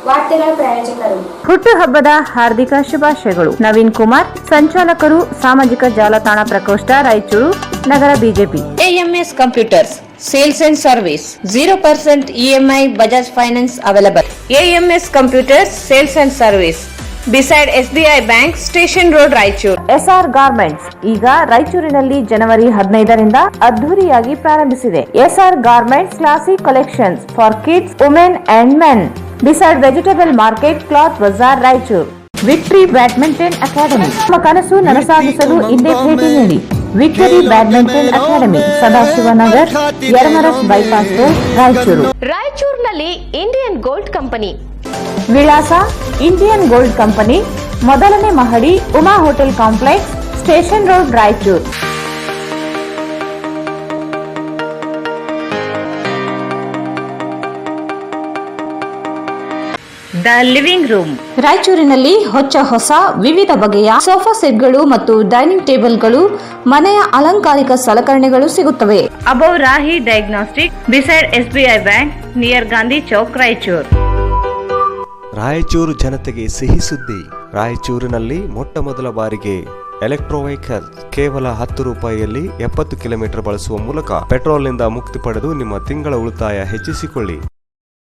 ವಾರ್ತೆಗಳ ಪ್ರಾಯೋಜಕರು ಹುಟ್ಟುಹಬ್ಬದ ಹಾರ್ದಿಕ ಶುಭಾಶಯಗಳು. ನವೀನ್ ಕುಮಾರ್, ಸಂಚಾಲಕರು, ಸಾಮಾಜಿಕ ಜಾಲತಾಣ ಪ್ರಕೋಷ್ಠ, ರಾಯಚೂರು ನಗರ, BJP. AMS Computers Sales and Service 0% EMI Bajaj Finance available. AMS Computers Sales and Service beside SBI Bank, Station Road, Raichur. SR Garments ಈಗ ರಾಯಚೂರಿನಲ್ಲಿ ಜನವರಿ 15ರಿಂದ ಅದ್ದೂರಿಯಾಗಿ ಪ್ರಾರಂಭಿಸಿದೆ. SR Garments Classic Collections for Kids, Women and Men beside Vegetable Market, Cloth Bazaar, Raichur. Victory badminton academy. ನಿಮ್ಮ ಕನಸು ನನಸಾಗಿಸಲು ಹಿಂದೆ ಭೇಟಿ ನೀಡಿ. Victory badminton academy, Sadashivanagar, Yermarus bypass road, Raichur. ರಾಯಚೂರಿನಲ್ಲಿ ಇಂಡಿಯನ್ ಗೋಲ್ಡ್ ಕಂಪನಿ. ವಿಳಾಸ: ಇಂಡಿಯನ್ ಗೋಲ್ಡ್ ಕಂಪನಿ, ಮೊದಲನೇ ಮಹಡಿ, Uma hotel complex, station road, Raichur. The living room. ರಾಯಚೂರಿನಲ್ಲಿ ಹೊಸ ವಿವಿಧ ಬಗೆಯ ಸೋಫಾ ಸೆಟ್ಗಳು ಮತ್ತು ಡೈನಿಂಗ್ ಟೇಬಲ್ಗಳು, ಮನೆಯ ಅಲಂಕಾರಿಕ ಸಲಕರಣೆಗಳು ಸಿಗುತ್ತವೆ. Above Rahi diagnostic beside SBI bank, near Gandhi Chowk, Raichur. Raichur ಜನತೆಗೆ ಸಿಹಿ ಸುದ್ದಿ. ರಾಯಚೂರಿನಲ್ಲಿ ಮೊಟ್ಟ ಮೊದಲ ಬಾರಿಗೆ ಎಲೆಕ್ಟ್ರೋ ವೆಹಿಕಲ್ ಕೇವಲ 10 ರೂಪಾಯಿಯಲ್ಲಿ 70 ಕಿಲೋಮೀಟರ್ ಬಳಸುವ ಮೂಲಕ ಪೆಟ್ರೋಲ್ನಿಂದ ಮುಕ್ತಿ ಪಡೆದು ನಿಮ್ಮ ತಿಂಗಳ ಉಳಿತಾಯ ಹೆಚ್ಚಿಸಿಕೊಳ್ಳಿ.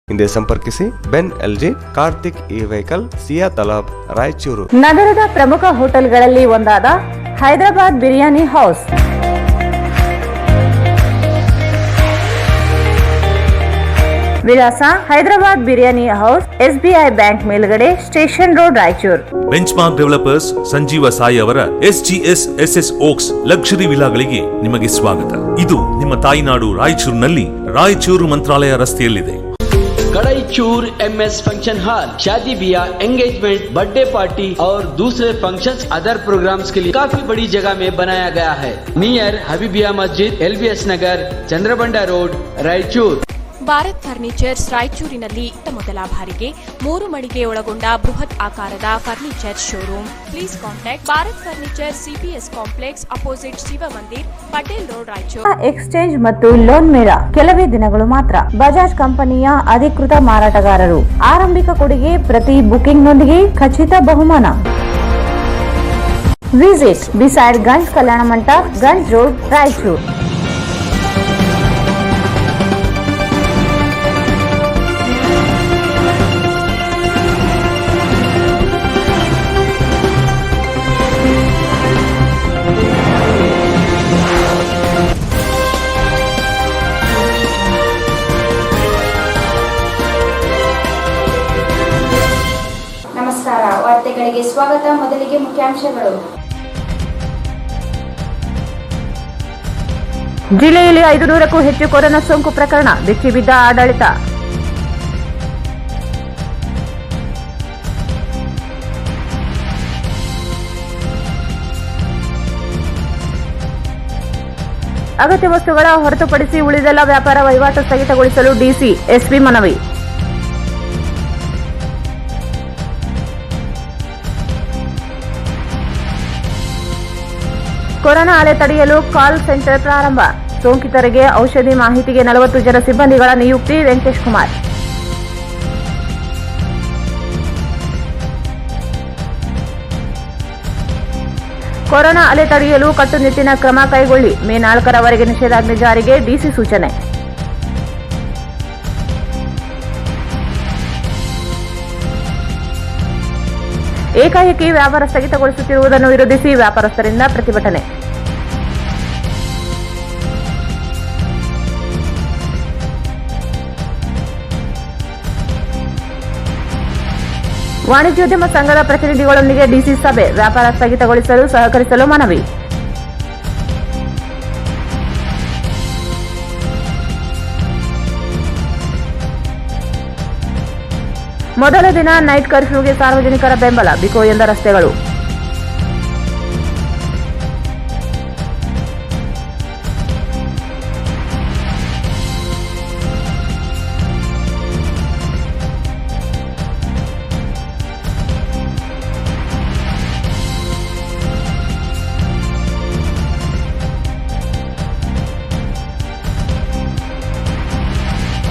ಹಿಂದೆ ಸಂಪರ್ಕಿಸಿ. ಬೆನ್ LG, Karthik E vehicle, Siya Talab, Raichur. ನಗರದ ಪ್ರಮುಖ ಹೋಟೆಲ್ಗಳಲ್ಲಿ ಒಂದಾದ ಹೈದರಾಬಾದ್ ಬಿರಿಯಾನಿ ಹೌಸ್. ವಿಳಾಸ: Hyderabad biryani house, SBI bank ಮೇಲ್ಗಡೆ, station road, Raichur. Benchmark developers Sanjeeva Sai ಅವರ SGS SS ಓಕ್ಸ್ ಲಕ್ಸುರಿ ವಿಲಾಗಳಿಗೆ ನಿಮಗೆ ಸ್ವಾಗತ. ಇದು ನಿಮ್ಮ ತಾಯಿನಾಡು ರಾಯಚೂರಿನಲ್ಲಿ, ರಾಯಚೂರು ಮಂತ್ರಾಲಯ ರಸ್ತೆಯಲ್ಲಿದೆ. कड़ाईचूर MS फंक्शन हॉल शादी ब्याह, एंगेजमेंट, बर्थडे पार्टी और दूसरे फंक्शंस, अदर प्रोग्राम्स के लिए काफी बड़ी जगह में बनाया गया है. नियर हबीबिया मस्जिद, LBS नगर, चंद्रबंडा रोड, रायचूर. ಭಾರತ್ ಫರ್ನಿಚರ್ಸ್ ರಾಯಚೂರಿನಲ್ಲಿ ಮೊದಲ ಬಾರಿಗೆ 3 ಮಳಿಗೆ ಒಳಗೊಂಡ ಬೃಹತ್ ಆಕಾರದ furniture showroom. Please contact Bharat furniture, CPS complex, opposite Shiva Mandir, Patel road, Raichur. Exchange ಮತ್ತು ಲೋನ್ ಮೇಳ ಕೆಲವೇ ದಿನಗಳು ಮಾತ್ರ. ಬಜಾಜ್ ಕಂಪನಿಯ ಅಧಿಕೃತ ಮಾರಾಟಗಾರರು. ಆರಂಭಿಕ ಕೊಡುಗೆ ಪ್ರತಿ ಬುಕಿಂಗ್ನೊಂದಿಗೆ ಖಚಿತ ಬಹುಮಾನ. Visit beside Ganj Kalyana Mantapa, Ganj road, Raichur. ನಮಸ್ಕಾರ, ವಾರ್ತೆಗಳಿಗೆ ಸ್ವಾಗತ. ಮೊದಲಿಗೆ ಮುಖ್ಯಾಂಶಗಳು. ಜಿಲ್ಲೆಯಲ್ಲಿ 500ಕ್ಕೂ ಹೆಚ್ಚು ಕೊರೋನಾ ಸೋಂಕು ಪ್ರಕರಣ, ಬೆಚ್ಚಿಬಿದ್ದ ಆಡಳಿತ. ಅಗತ್ಯ ವಸ್ತುಗಳ ಹೊರತುಪಡಿಸಿ ಉಳಿದೆಲ್ಲ ವ್ಯಾಪಾರ ವಹಿವಾಟು ಸ್ಥಗಿತಗೊಳಿಸಲು DC, SP ಮನವಿ. ಕೊರೋನಾ ಅಲೆ ತಡೆಯಲು ಕಾಲ್ ಸೆಂಟರ್ ಪ್ರಾರಂಭ. ಸೋಂಕಿತರಿಗೆ ಔಷಧಿ ಮಾಹಿತಿಗೆ 40 ಜನ ಸಿಬ್ಬಂದಿಗಳ ನಿಯುಕ್ತಿ. ವೆಂಕಟೇಶ್ ಕುಮಾರ್. ಕೊರೋನಾ ಅಲೆ ತಡೆಯಲು ಕಟ್ಟುನಿಟ್ಟಿನ ಕ್ರಮ ಕೈಗೊಳ್ಳಿ. ಮೇ 4ರವರೆಗೆ ನಿಷೇಧಾಜ್ಞೆ ಜಾರಿಗೆ DC ಸೂಚನೆ. ಏಕಾಏಕಿ ವ್ಯಾಪಾರ ಸ್ಥಗಿತಗೊಳಿಸುತ್ತಿರುವುದನ್ನು ವಿರೋಧಿಸಿ ವ್ಯಾಪಾರಸ್ಥರಿಂದ ಪ್ರತಿಭಟನೆ. ವಾಣಿಜ್ಯೋದ್ಯಮ ಸಂಘದ ಪ್ರತಿನಿಧಿಗಳೊಂದಿಗೆ DC ಸಭೆ. ವ್ಯಾಪಾರ ಸ್ಥಗಿತಗೊಳಿಸಲು ಸಹಕರಿಸಲು ಮನವಿ. ಮೊದಲ ದಿನ ನೈಟ್ ಕರ್ಫ್ಯೂಗೆ ಸಾರ್ವಜನಿಕರ ಬೆಂಬಲ. ಬಿಕೋ ಎಂದ ರಸ್ತೆಗಳು.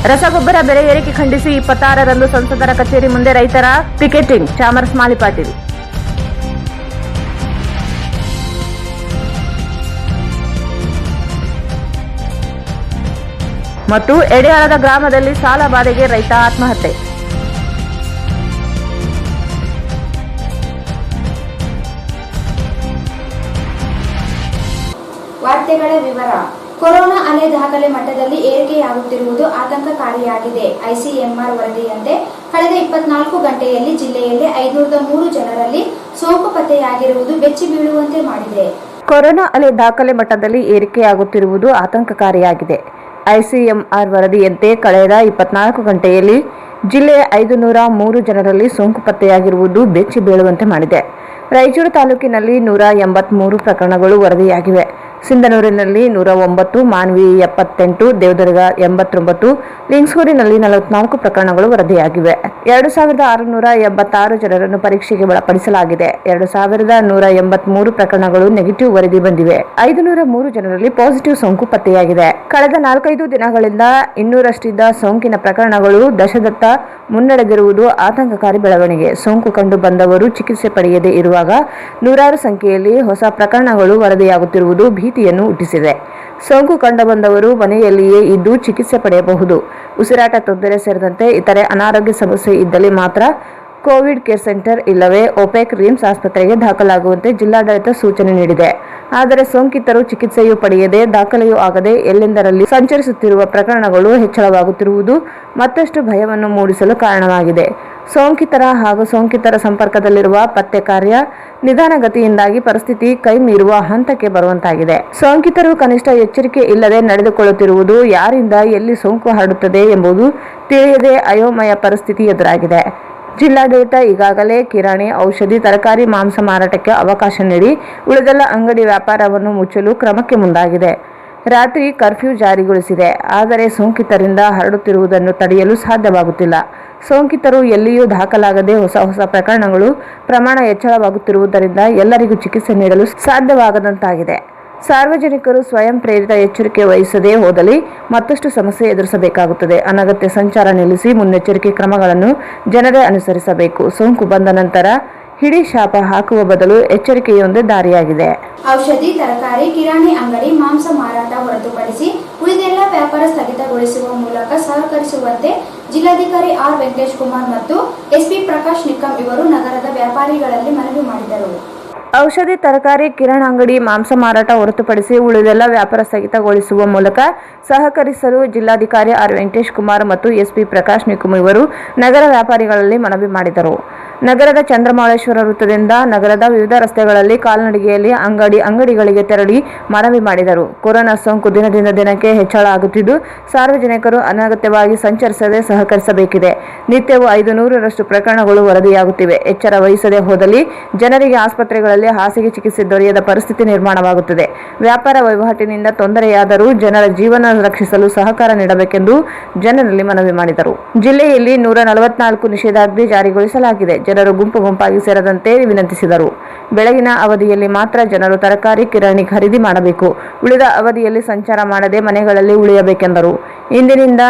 ರಸಗೊಬ್ಬರ ಬೆಲೆ ಏರಿಕೆ ಖಂಡಿಸಿ 26ರಂದು ಸಂಸದರ ಕಚೇರಿ ಮುಂದೆ ರೈತರ ಪಿಕೆಟಿಂಗ್. ಚಾಮರಸ್ ಮಾಲಿ ಪಾಟೀಲ್. ಮತ್ತು ಎಡೆಯಾಳದ ಗ್ರಾಮದಲ್ಲಿ ಸಾಲ ಬಾಧೆಗೆ ರೈತ ಆತ್ಮಹತ್ಯೆ. ವಾರ್ತೆಗಳ ವಿವರ. ಕೊರೋನಾ ಅಲೆ ದಾಖಲೆ ಮಟ್ಟದಲ್ಲಿ ಏರಿಕೆಯಾಗುತ್ತಿರುವುದು ಆತಂಕಕಾರಿಯಾಗಿದೆ. ಐಸಿಎಂಆರ್ ವರದಿಯಂತೆ ಕಳೆದ 24 ಗಂಟೆಯಲ್ಲಿ ಜಿಲ್ಲೆಯಲ್ಲಿ 503 ಜನರಲ್ಲಿ ಸೋಂಕು ಪತ್ತೆಯಾಗಿರುವುದು ಬೆಚ್ಚಿ ಬೀಳುವಂತೆ ಮಾಡಿದೆ. ಕೊರೋನಾ ಅಲೆ ದಾಖಲೆ ಮಟ್ಟದಲ್ಲಿ ಏರಿಕೆಯಾಗುತ್ತಿರುವುದು ಆತಂಕಕಾರಿಯಾಗಿದೆ. ಐಸಿಎಂಆರ್ ವರದಿಯಂತೆ ಕಳೆದ 24 ಗಂಟೆಯಲ್ಲಿ ಜಿಲ್ಲೆಯ 503 ಜನರಲ್ಲಿ ಸೋಂಕು ಪತ್ತೆಯಾಗಿರುವುದು ಬೆಚ್ಚಿ ಬೀಳುವಂತೆ ಮಾಡಿದೆ. ರಾಯಚೂರು ತಾಲೂಕಿನಲ್ಲಿ 183 ಪ್ರಕರಣಗಳು ವರದಿಯಾಗಿವೆ. ಸಿಂಧನೂರಿನಲ್ಲಿ 109, ಮಾನ್ವಿ 78, ದೇವದುರ್ಗ 89, ಲಿಂಗಸೂರಿನಲ್ಲಿ 44 ಪ್ರಕರಣಗಳು ವರದಿಯಾಗಿವೆ. 2686 ಜನರನ್ನು ಪರೀಕ್ಷೆಗೆ ಒಳಪಡಿಸಲಾಗಿದೆ. 2183 ಪ್ರಕರಣಗಳು ನೆಗೆಟಿವ್ ವರದಿ ಬಂದಿವೆ. 503 ಜನರಲ್ಲಿ ಪಾಸಿಟಿವ್ ಸೋಂಕು ಪತ್ತೆಯಾಗಿದೆ. ಕಳೆದ 4-5 ದಿನಗಳಿಂದ 200ರಷ್ಟಿದ್ದ ಸೋಂಕಿನ ಪ್ರಕರಣಗಳು ದಶದತ್ತ ಮುನ್ನಡೆದಿರುವುದು ಆತಂಕಕಾರಿ ಬೆಳವಣಿಗೆ. ಸೋಂಕು ಕಂಡು ಬಂದವರು ಚಿಕಿತ್ಸೆ ಪಡೆಯದೇ ಇರುವಾಗ ನೂರಾರು ಸಂಖ್ಯೆಯಲ್ಲಿ ಹೊಸ ಪ್ರಕರಣಗಳು ವರದಿಯಾಗುತ್ತಿರುವುದು ಭೀತಿಯನ್ನು ಹುಟ್ಟಿಸಿದೆ. ಸೋಂಕು ಕಂಡುಬಂದವರು ಮನೆಯಲ್ಲಿಯೇ ಇದ್ದು ಚಿಕಿತ್ಸೆ ಪಡೆಯಬಹುದು. ಉಸಿರಾಟ ತೊಂದರೆ ಸೇರಿದಂತೆ ಇತರೆ ಅನಾರೋಗ್ಯ ಸಮಸ್ಯೆ ಇದ್ದಲ್ಲಿ ಮಾತ್ರ ಕೋವಿಡ್ ಕೇರ್ ಸೆಂಟರ್ ಇಲ್ಲವೇ ಒಪೆಕ್ ರಿಮ್ಸ್ ಆಸ್ಪತ್ರೆಗೆ ದಾಖಲಾಗುವಂತೆ ಜಿಲ್ಲಾಡಳಿತ ಸೂಚನೆ ನೀಡಿದೆ. ಆದರೆ ಸೋಂಕಿತರು ಚಿಕಿತ್ಸೆಯೂ ಪಡೆಯದೆ ದಾಖಲೆಯೂ ಆಗದೆ ಎಲ್ಲೆಂದರಲ್ಲಿ ಸಂಚರಿಸುತ್ತಿರುವ ಪ್ರಕರಣಗಳು ಹೆಚ್ಚಳವಾಗುತ್ತಿರುವುದು ಮತ್ತಷ್ಟು ಭಯವನ್ನು ಮೂಡಿಸಲು ಕಾರಣವಾಗಿದೆ. ಸೋಂಕಿತರ ಹಾಗೂ ಸೋಂಕಿತರ ಸಂಪರ್ಕದಲ್ಲಿರುವ ಪತ್ತೆ ಕಾರ್ಯ ನಿಧಾನಗತಿಯಿಂದಾಗಿ ಪರಿಸ್ಥಿತಿ ಕೈ ಮೀರುವ ಹಂತಕ್ಕೆ ಬರುವಂತಾಗಿದೆ. ಸೋಂಕಿತರು ಕನಿಷ್ಠ ಎಚ್ಚರಿಕೆ ಇಲ್ಲದೆ ನಡೆದುಕೊಳ್ಳುತ್ತಿರುವುದು, ಯಾರಿಂದ ಎಲ್ಲಿ ಸೋಂಕು ಹರಡುತ್ತದೆ ಎಂಬುದು ತಿಳಿಯದೆ ಅಯೋಮಯ ಪರಿಸ್ಥಿತಿ ಎದುರಾಗಿದೆ. ಜಿಲ್ಲಾಡಳಿತ ಈಗಾಗಲೇ ಕಿರಾಣಿ, ಔಷಧಿ, ತರಕಾರಿ, ಮಾಂಸ ಮಾರಾಟಕ್ಕೆ ಅವಕಾಶ ನೀಡಿ ಉಳಿದೆಲ್ಲ ಅಂಗಡಿ ವ್ಯಾಪಾರವನ್ನು ಮುಚ್ಚಲು ಕ್ರಮಕ್ಕೆ ಮುಂದಾಗಿದೆ. ರಾತ್ರಿ ಕರ್ಫ್ಯೂ ಜಾರಿಗೊಳಿಸಿದೆ. ಆದರೆ ಸೋಂಕಿತರಿಂದ ಹರಡುತ್ತಿರುವುದನ್ನು ತಡೆಯಲು ಸಾಧ್ಯವಾಗುತ್ತಿಲ್ಲ. ಸೋಂಕಿತರು ಎಲ್ಲಿಯೂ ದಾಖಲಾಗದೆ ಹೊಸ ಪ್ರಕರಣಗಳು ಪ್ರಮಾಣ ಹೆಚ್ಚಳವಾಗುತ್ತಿರುವುದರಿಂದ ಎಲ್ಲರಿಗೂ ಚಿಕಿತ್ಸೆ ನೀಡಲು ಸಾಧ್ಯವಾಗದಂತಾಗಿದೆ. ಸಾರ್ವಜನಿಕರು ಸ್ವಯಂ ಪ್ರೇರಿತ ಎಚ್ಚರಿಕೆ ವಹಿಸದೇ ಹೋದಲ್ಲಿ ಮತ್ತಷ್ಟು ಸಮಸ್ಯೆ ಎದುರಿಸಬೇಕಾಗುತ್ತದೆ. ಅನಗತ್ಯ ಸಂಚಾರ ನಿಲ್ಲಿಸಿ ಮುನ್ನೆಚ್ಚರಿಕೆ ಕ್ರಮಗಳನ್ನು ಜನರೇ ಅನುಸರಿಸಬೇಕು. ಸೋಂಕು ಬಂದ ನಂತರ ಹಿಡಿ ಶಾಪ ಹಾಕುವ ಬದಲು ಎಚ್ಚರಿಕೆಯೊಂದೇ ದಾರಿಯಾಗಿದೆ. ಔಷಧಿ, ತರಕಾರಿ, ಕಿರಾಣಿ ಅಂಗಡಿ, ಮಾಂಸ ಮಾರಾಟ ಹೊರತುಪಡಿಸಿ ಉಳಿದೆಲ್ಲ ವ್ಯಾಪಾರ ಸ್ಥಗಿತಗೊಳಿಸುವ ಮೂಲಕ ಸಹಕರಿಸುವಂತೆ ಜಿಲ್ಲಾಧಿಕಾರಿ ಆರ್ ವೆಂಕಟೇಶ್ ಕುಮಾರ್ ಮತ್ತು ಎಸ್ಪಿ ಪ್ರಕಾಶ್ ನಿಕ್ಕಂ ಇವರು ನಗರದ ವ್ಯಾಪಾರಿಗಳಲ್ಲಿ ಮನವಿ ಮಾಡಿದರು. ಔಷಧಿ, ತರಕಾರಿ, ಕಿರಾಣ ಅಂಗಡಿ, ಮಾಂಸ ಮಾರಾಟ ಹೊರತುಪಡಿಸಿ ಉಳಿದೆಲ್ಲ ವ್ಯಾಪಾರ ಸ್ಥಗಿತಗೊಳಿಸುವ ಮೂಲಕ ಸಹಕರಿಸಲು ಜಿಲ್ಲಾಧಿಕಾರಿ ಆರ್ ವೆಂಕಟೇಶ್ ಕುಮಾರ್ ಮತ್ತು ಎಸ್ಪಿ ಪ್ರಕಾಶ್ ನಿಕ್ಕಂ ಇವರು ನಗರ ವ್ಯಾಪಾರಿಗಳಲ್ಲಿ ಮನವಿ ಮಾಡಿದರು. ನಗರದ ಚಂದ್ರಮೌಳೇಶ್ವರ ವೃತ್ತದಿಂದ ನಗರದ ವಿವಿಧ ರಸ್ತೆಗಳಲ್ಲಿ ಕಾಲ್ನಡಿಗೆಯಲ್ಲಿ ಅಂಗಡಿಗಳಿಗೆ ತೆರಳಿ ಮನವಿ ಮಾಡಿದರು. ಕೊರೋನಾ ಸೋಂಕು ದಿನದಿಂದ ದಿನಕ್ಕೆ ಹೆಚ್ಚಳ ಆಗುತ್ತಿದ್ದು, ಸಾರ್ವಜನಿಕರು ಅನಗತ್ಯವಾಗಿ ಸಂಚರಿಸದೆ ಸಹಕರಿಸಬೇಕಿದೆ. ನಿತ್ಯವೂ 500ರಷ್ಟು ಪ್ರಕರಣಗಳು ವರದಿಯಾಗುತ್ತಿವೆ. ಎಚ್ಚರ ವಹಿಸದೆ ಹೋದಲ್ಲಿ ಜನರಿಗೆ ಆಸ್ಪತ್ರೆಗಳಲ್ಲಿ ಹಾಸಿಗೆ ಚಿಕಿತ್ಸೆ ದೊರೆಯದ ಪರಿಸ್ಥಿತಿ ನಿರ್ಮಾಣವಾಗುತ್ತದೆ. ವ್ಯಾಪಾರ ವಹಿವಾಟಿನಿಂದ ತೊಂದರೆಯಾದರೂ ಜನರ ಜೀವನ ರಕ್ಷಿಸಲು ಸಹಕಾರ ನೀಡಬೇಕೆಂದು ಜನರಲ್ಲಿ ಮನವಿ ಮಾಡಿದರು. ಜಿಲ್ಲೆಯಲ್ಲಿ 144 ನಿಷೇಧಾಜ್ಞೆ ಜಾರಿಗೊಳಿಸಲಾಗಿದೆ. ಜನರು ಗುಂಪಾಗಿ ಸೇರದಂತೆ ವಿನಂತಿಸಿದರು. ಬೆಳಗಿನ ಅವಧಿಯಲ್ಲಿ ಮಾತ್ರ ಜನರು ತರಕಾರಿ, ಕಿರಾಣಿ ಖರೀದಿ ಮಾಡಬೇಕು. ಉಳಿದ ಅವಧಿಯಲ್ಲಿ ಸಂಚಾರ ಮಾಡದೆ ಮನೆಗಳಲ್ಲಿ ಉಳಿಯಬೇಕೆಂದರು. ಇಂದಿನಿಂದ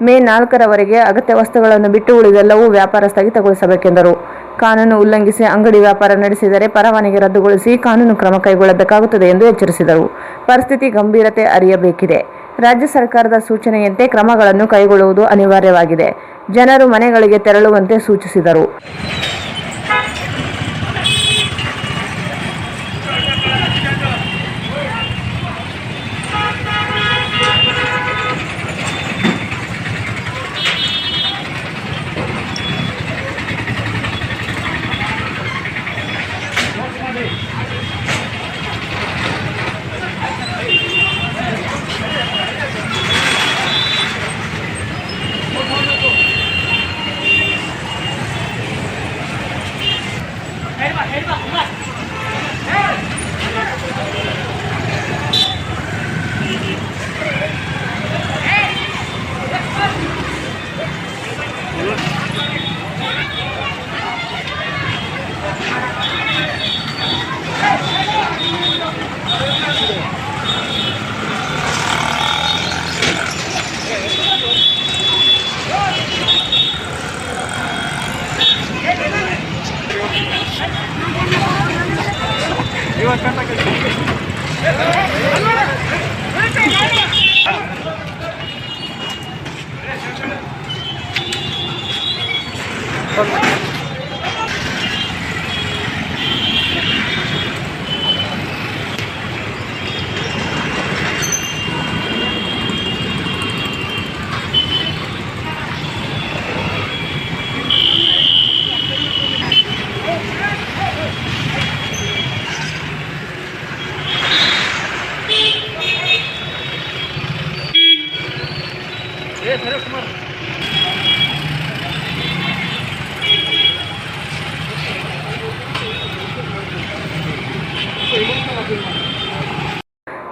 ಮೇ 4ರವರೆಗೆ ಅಗತ್ಯ ವಸ್ತುಗಳನ್ನು ಬಿಟ್ಟು ಉಳಿದೆಲ್ಲವೂ ವ್ಯಾಪಾರ ಸ್ಥಗಿತಗೊಳಿಸಬೇಕೆಂದರು. ಕಾನೂನು ಉಲ್ಲಂಘಿಸಿ ಅಂಗಡಿ ವ್ಯಾಪಾರ ನಡೆಸಿದರೆ ಪರವಾನಗಿ ರದ್ದುಗೊಳಿಸಿ ಕಾನೂನು ಕ್ರಮ ಕೈಗೊಳ್ಳಬೇಕಾಗುತ್ತದೆ ಎಂದು ಎಚ್ಚರಿಸಿದರು. ಪರಿಸ್ಥಿತಿ ಗಂಭೀರತೆ ಅರಿಯಬೇಕಿದೆ. ರಾಜ್ಯ ಸರ್ಕಾರದ ಸೂಚನೆಯಂತೆ ಕ್ರಮಗಳನ್ನು ಕೈಗೊಳ್ಳುವುದು ಅನಿವಾರ್ಯವಾಗಿದೆ. ಜನರು ಮನೆಗಳಿಗೆ ತೆರಳುವಂತೆ ಸೂಚಿಸಿದರು.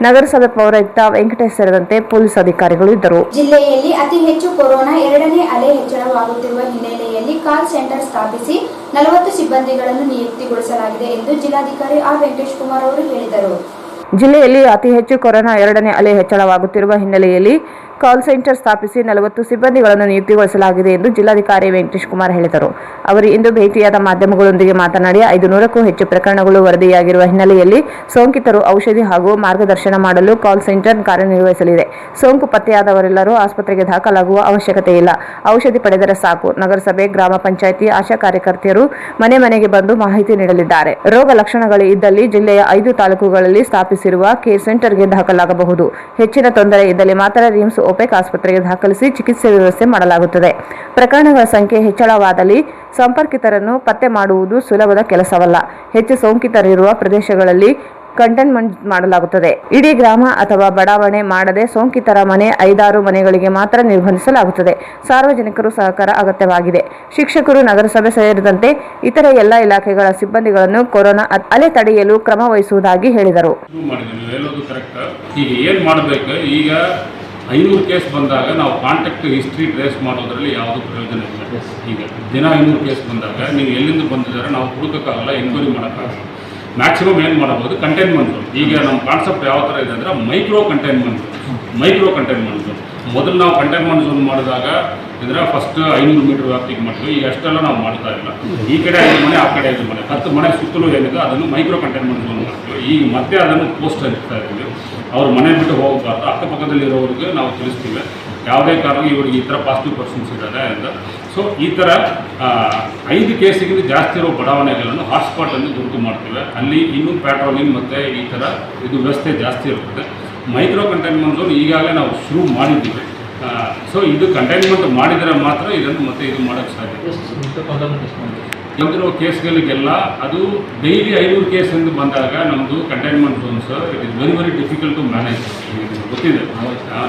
ನಗರಸಭೆ ಪೌರಾಯುಕ್ತ ವೆಂಕಟೇಶ್ ಸೇರಿದಂತೆ ಪೊಲೀಸ್ ಅಧಿಕಾರಿಗಳು ಇದ್ದರು. ಜಿಲ್ಲೆಯಲ್ಲಿ ಅತಿ ಹೆಚ್ಚು ಕೊರೋನಾ ಎರಡನೇ ಅಲೆ ಹೆಚ್ಚಳವಾಗುತ್ತಿರುವ ಹಿನ್ನೆಲೆಯಲ್ಲಿ ಕಾಲ್ ಸೆಂಟರ್ ಸ್ಥಾಪಿಸಿ 40 ಸಿಬ್ಬಂದಿಗಳನ್ನು ನಿಯುಕ್ತಿಗೊಳಿಸಲಾಗಿದೆ ಎಂದು ಜಿಲ್ಲಾಧಿಕಾರಿ ಆರ್ ವೆಂಕಟೇಶ್ ಕುಮಾರ್ ಅವರು ಹೇಳಿದರು. ಜಿಲ್ಲೆಯಲ್ಲಿ ಅತಿ ಹೆಚ್ಚು ಕೊರೋನಾ ಎರಡನೇ ಅಲೆ ಹೆಚ್ಚಳವಾಗುತ್ತಿರುವ ಹಿನ್ನೆಲೆಯಲ್ಲಿ ಕಾಲ್ ಸೆಂಟರ್ ಸ್ಥಾಪಿಸಿ 40 ಸಿಬ್ಬಂದಿಗಳನ್ನು ನಿಯುಕ್ತಿಗೊಳಿಸಲಾಗಿದೆ ಎಂದು ಜಿಲ್ಲಾಧಿಕಾರಿ ವೆಂಕಟೇಶ್ ಕುಮಾರ್ ಹೇಳಿದರು. ಅವರು ಇಂದು ಭೇಟಿಯಾದ ಮಾಧ್ಯಮಗಳೊಂದಿಗೆ ಮಾತನಾಡಿ 500ಕ್ಕೂ ಹೆಚ್ಚು ಪ್ರಕರಣಗಳು ವರದಿಯಾಗಿರುವ ಹಿನ್ನೆಲೆಯಲ್ಲಿ ಸೋಂಕಿತರು ಔಷಧಿ ಹಾಗೂ ಮಾರ್ಗದರ್ಶನ ಮಾಡಲು ಕಾಲ್ ಸೆಂಟರ್ ಕಾರ್ಯನಿರ್ವಹಿಸಲಿದೆ. ಸೋಂಕು ಪತ್ತೆಯಾದವರೆಲ್ಲರೂ ಆಸ್ಪತ್ರೆಗೆ ದಾಖಲಾಗುವ ಅವಶ್ಯಕತೆ ಇಲ್ಲ. ಔಷಧಿ ಪಡೆದರೆ ಸಾಕು. ನಗರಸಭೆ, ಗ್ರಾಮ ಪಂಚಾಯಿತಿ ಆಶಾ ಕಾರ್ಯಕರ್ತೆಯರು ಮನೆ ಮನೆಗೆ ಬಂದು ಮಾಹಿತಿ ನೀಡಲಿದ್ದಾರೆ. ರೋಗ ಲಕ್ಷಣಗಳು ಇದ್ದಲ್ಲಿ ಜಿಲ್ಲೆಯ 5 ತಾಲೂಕುಗಳಲ್ಲಿ ಸ್ಥಾಪಿಸಿರುವ ಕೇರ್ ಸೆಂಟರ್ಗೆ ದಾಖಲಾಗಬಹುದು. ಹೆಚ್ಚಿನ ತೊಂದರೆ ಇದ್ದಲ್ಲಿ ಮಾತ್ರ ರಿಮ್ಸ್ ಒಪೆಕ್ ಆಸ್ಪತ್ರೆಗೆ ದಾಖಲಿಸಿ ಚಿಕಿತ್ಸೆ ವ್ಯವಸ್ಥೆ ಮಾಡಲಾಗುತ್ತದೆ. ಪ್ರಕರಣಗಳ ಸಂಖ್ಯೆ ಹೆಚ್ಚಳವಾದಲ್ಲಿ ಸಂಪರ್ಕಿತರನ್ನು ಪತ್ತೆ ಮಾಡುವುದು ಸುಲಭದ ಕೆಲಸವಲ್ಲ. ಹೆಚ್ಚು ಸೋಂಕಿತರಿರುವ ಪ್ರದೇಶಗಳಲ್ಲಿ ಕಂಟೈನ್ಮೆಂಟ್ ಮಾಡಲಾಗುತ್ತದೆ. ಇಡೀ ಗ್ರಾಮ ಅಥವಾ ಬಡಾವಣೆ ಮಾಡದೆ ಸೋಂಕಿತರ ಮನೆ 5-6 ಮನೆಗಳಿಗೆ ಮಾತ್ರ ನಿರ್ಬಂಧಿಸಲಾಗುತ್ತದೆ. ಸಾರ್ವಜನಿಕರು ಸಹಕಾರ ಅಗತ್ಯವಾಗಿದೆ. ಶಿಕ್ಷಕರು, ನಗರಸಭೆ ಸೇರಿದಂತೆ ಇತರ ಎಲ್ಲ ಇಲಾಖೆಗಳ ಸಿಬ್ಬಂದಿಗಳನ್ನು ಕೊರೋನಾ ಅಲೆ ತಡೆಯಲು ಕ್ರಮ ವಹಿಸುವುದಾಗಿ ಹೇಳಿದರು. ಈಗ 500 ಕೇಸ್ ಬಂದಾಗ ನಾವು ಕಾಂಟ್ಯಾಕ್ಟ್ ಹಿಸ್ಟ್ರಿ ಟ್ರೇಸ್ ಮಾಡೋದ್ರಲ್ಲಿ ಯಾವುದೂ ಪ್ರಯೋಜನ ಇಲ್ಲ. ಈಗ ದಿನ 500 ಕೇಸ್ ಬಂದಾಗ ನೀವು ಎಲ್ಲಿಂದ ಬಂದಿದ್ದಾರೆ ನಾವು ಹುಡುಕೋಕ್ಕಾಗಲ್ಲ, ಎನ್ಕ್ವೈರಿ ಮಾಡೋಕ್ಕಾಗಲ್ಲ. ಮ್ಯಾಕ್ಸಿಮಮ್ ಏನು ಮಾಡಬಹುದು, ಕಂಟೈನ್ಮೆಂಟ್ ಝೋನ್. ಈಗ ನಮ್ಮ ಕಾನ್ಸೆಪ್ಟ್ ಯಾವ ಥರ ಇದೆ ಅಂದರೆ ಮೈಕ್ರೋ ಕಂಟೈನ್ಮೆಂಟ್ ಝೋನ್. ಮೊದಲು ನಾವು ಕಂಟೈನ್ಮೆಂಟ್ ಝೋನ್ ಮಾಡಿದಾಗ ಅಂದರೆ ಫಸ್ಟ್ 500 ಮೀಟರ್ ವ್ಯಾಪ್ತಿಗೆ ಮಾಡ್ತೀವಿ. ಈಗ ಅಷ್ಟೆಲ್ಲ ನಾವು ಮಾಡ್ತಾ ಇಲ್ಲ. ಈ ಕಡೆ 5 ಮನೆ, ಆ ಕಡೆ 5 ಮನೆ, 10 ಮನೆ ಸುತ್ತಲೂ ಏನಿದೆ ಅದನ್ನು ಮೈಕ್ರೋ ಕಂಟೈನ್ಮೆಂಟ್ ಝೋನ್ ಮಾಡ್ತೀವಿ. ಈಗ ಮತ್ತೆ ಅದನ್ನು ಪೋಸ್ಟ್ ಇರ್ತಾ ಇದ್ದೀವಿ. ಅವ್ರು ಮನೆ ಬಿಟ್ಟು ಹೋಗಬಾರ್ದು. ಅಕ್ಕಪಕ್ಕದಲ್ಲಿರೋರಿಗೆ ನಾವು ತಿಳಿಸ್ತೀವಿ ಯಾವುದೇ ಕಾರಣ ಇವರಿಗೆ ಈ ಥರ ಪಾಸಿಟಿವ್ ಪರ್ಸನ್ಸ್ ಇದ್ದಾರೆ ಅಂತ. ಸೊ ಈ ಥರ 5 ಕೇಸಿಗಿಂತ ಜಾಸ್ತಿ ಇರೋ ಬಡಾವಣೆಗಳನ್ನು ಹಾಟ್ಸ್ಪಾಟನ್ನು ಗುರುತು ಮಾಡ್ತೀವಿ. ಅಲ್ಲಿ ಇನ್ನೂ ಪ್ಯಾಟ್ರೋಲಿಂಗ್ ಮತ್ತು ಈ ಥರ ಇದು ವ್ಯವಸ್ಥೆ ಜಾಸ್ತಿ ಇರ್ತದೆ. ಮೈಕ್ರೋ ಕಂಟೈನ್ಮೆಂಟ್ ಝೋನ್ ಈಗಾಗಲೇ ನಾವು ಶುರು ಮಾಡಿದ್ದೀವಿ. ಸೊ ಇದು ಕಂಟೈನ್ಮೆಂಟ್ ಮಾಡಿದರೆ ಮಾತ್ರ ಇದನ್ನು ಮತ್ತೆ ಇದು ಮಾಡೋಕ್ಕೆ ಸಾಧ್ಯ. ಬಂದಿರೋ ಕೇಸ್ಗಳಿಗೆಲ್ಲ ಅದು ಡೈಲಿ 500 ಕೇಸ್ ಎಂದು ಬಂದಾಗ ನಮ್ಮದು containment zones it is very difficult to manage. ಗೊತ್ತಿದೆ,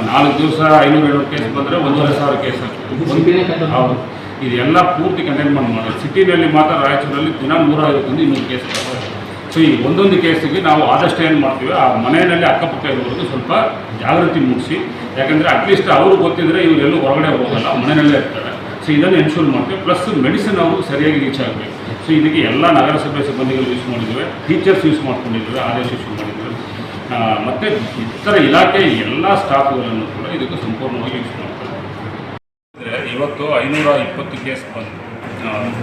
4 ದಿವಸ 500 ಕೇಸ್ ಬಂದರೆ 1,500 ಕೇಸ್ ಆಗ್ತದೆ. ಹೌದು, ಇದೆಲ್ಲ ಪೂರ್ತಿ ಕಂಟೈನ್ಮೆಂಟ್ ಮಾಡೋದು. ಸಿಟಿನಲ್ಲಿ ಮಾತ್ರ ರಾಯಚೂರಲ್ಲಿ ದಿನ 150-200 ಕೇಸ್ ಬರ್ತದೆ. ಸೊ ಈ ಒಂದೊಂದು ಕೇಸಿಗೆ ನಾವು ಆದಷ್ಟು ಏನು ಮಾಡ್ತೀವಿ, ಆ ಮನೆಯಲ್ಲಿ ಅಕ್ಕಪಕ್ಕ ಇರೋರಿಗೆ ಸ್ವಲ್ಪ ಜಾಗೃತಿ ಮೂಡಿಸಿ. ಯಾಕಂದರೆ ಅಟ್ಲೀಸ್ಟ್ ಅವರು ಗೊತ್ತಿದ್ರೆ ಇವರೆಲ್ಲೂ ಹೊರಗಡೆ ಹೋಗಲ್ಲ, ಮನೆಯಲ್ಲೇ ಇರ್ತಾರೆ. ಸೊ ಇದನ್ನು ಎನ್ಶೂರ್ ಮಾಡ್ತೀವಿ. ಪ್ಲಸ್ ಮೆಡಿಸಿನ್ ಅವರು ಸರಿಯಾಗಿ ರೀಚ್ ಆಗಬೇಕು. ಸೊ ಇದಕ್ಕೆ ಎಲ್ಲ ನಗರಸಭೆ ಸಿಬ್ಬಂದಿಗಳು ಯೂಸ್ ಮಾಡಿದ್ದೇವೆ, ಟೀಚರ್ಸ್ ಯೂಸ್ ಮಾಡ್ಕೊಂಡಿದ್ದೇವೆ, ಆದೇಶ ಯೂಸ್ ಮಾಡಿದ್ದೇವೆ. ಮತ್ತು ಇತರ ಇಲಾಖೆ ಎಲ್ಲ ಸ್ಟಾಫ್ಗಳನ್ನು ಕೂಡ ಇದಕ್ಕೆ ಸಂಪೂರ್ಣವಾಗಿ ಯೂಸ್ ಮಾಡ್ತಾರೆ. ಇವತ್ತು 520 ಕೇಸ್ ಬಂದು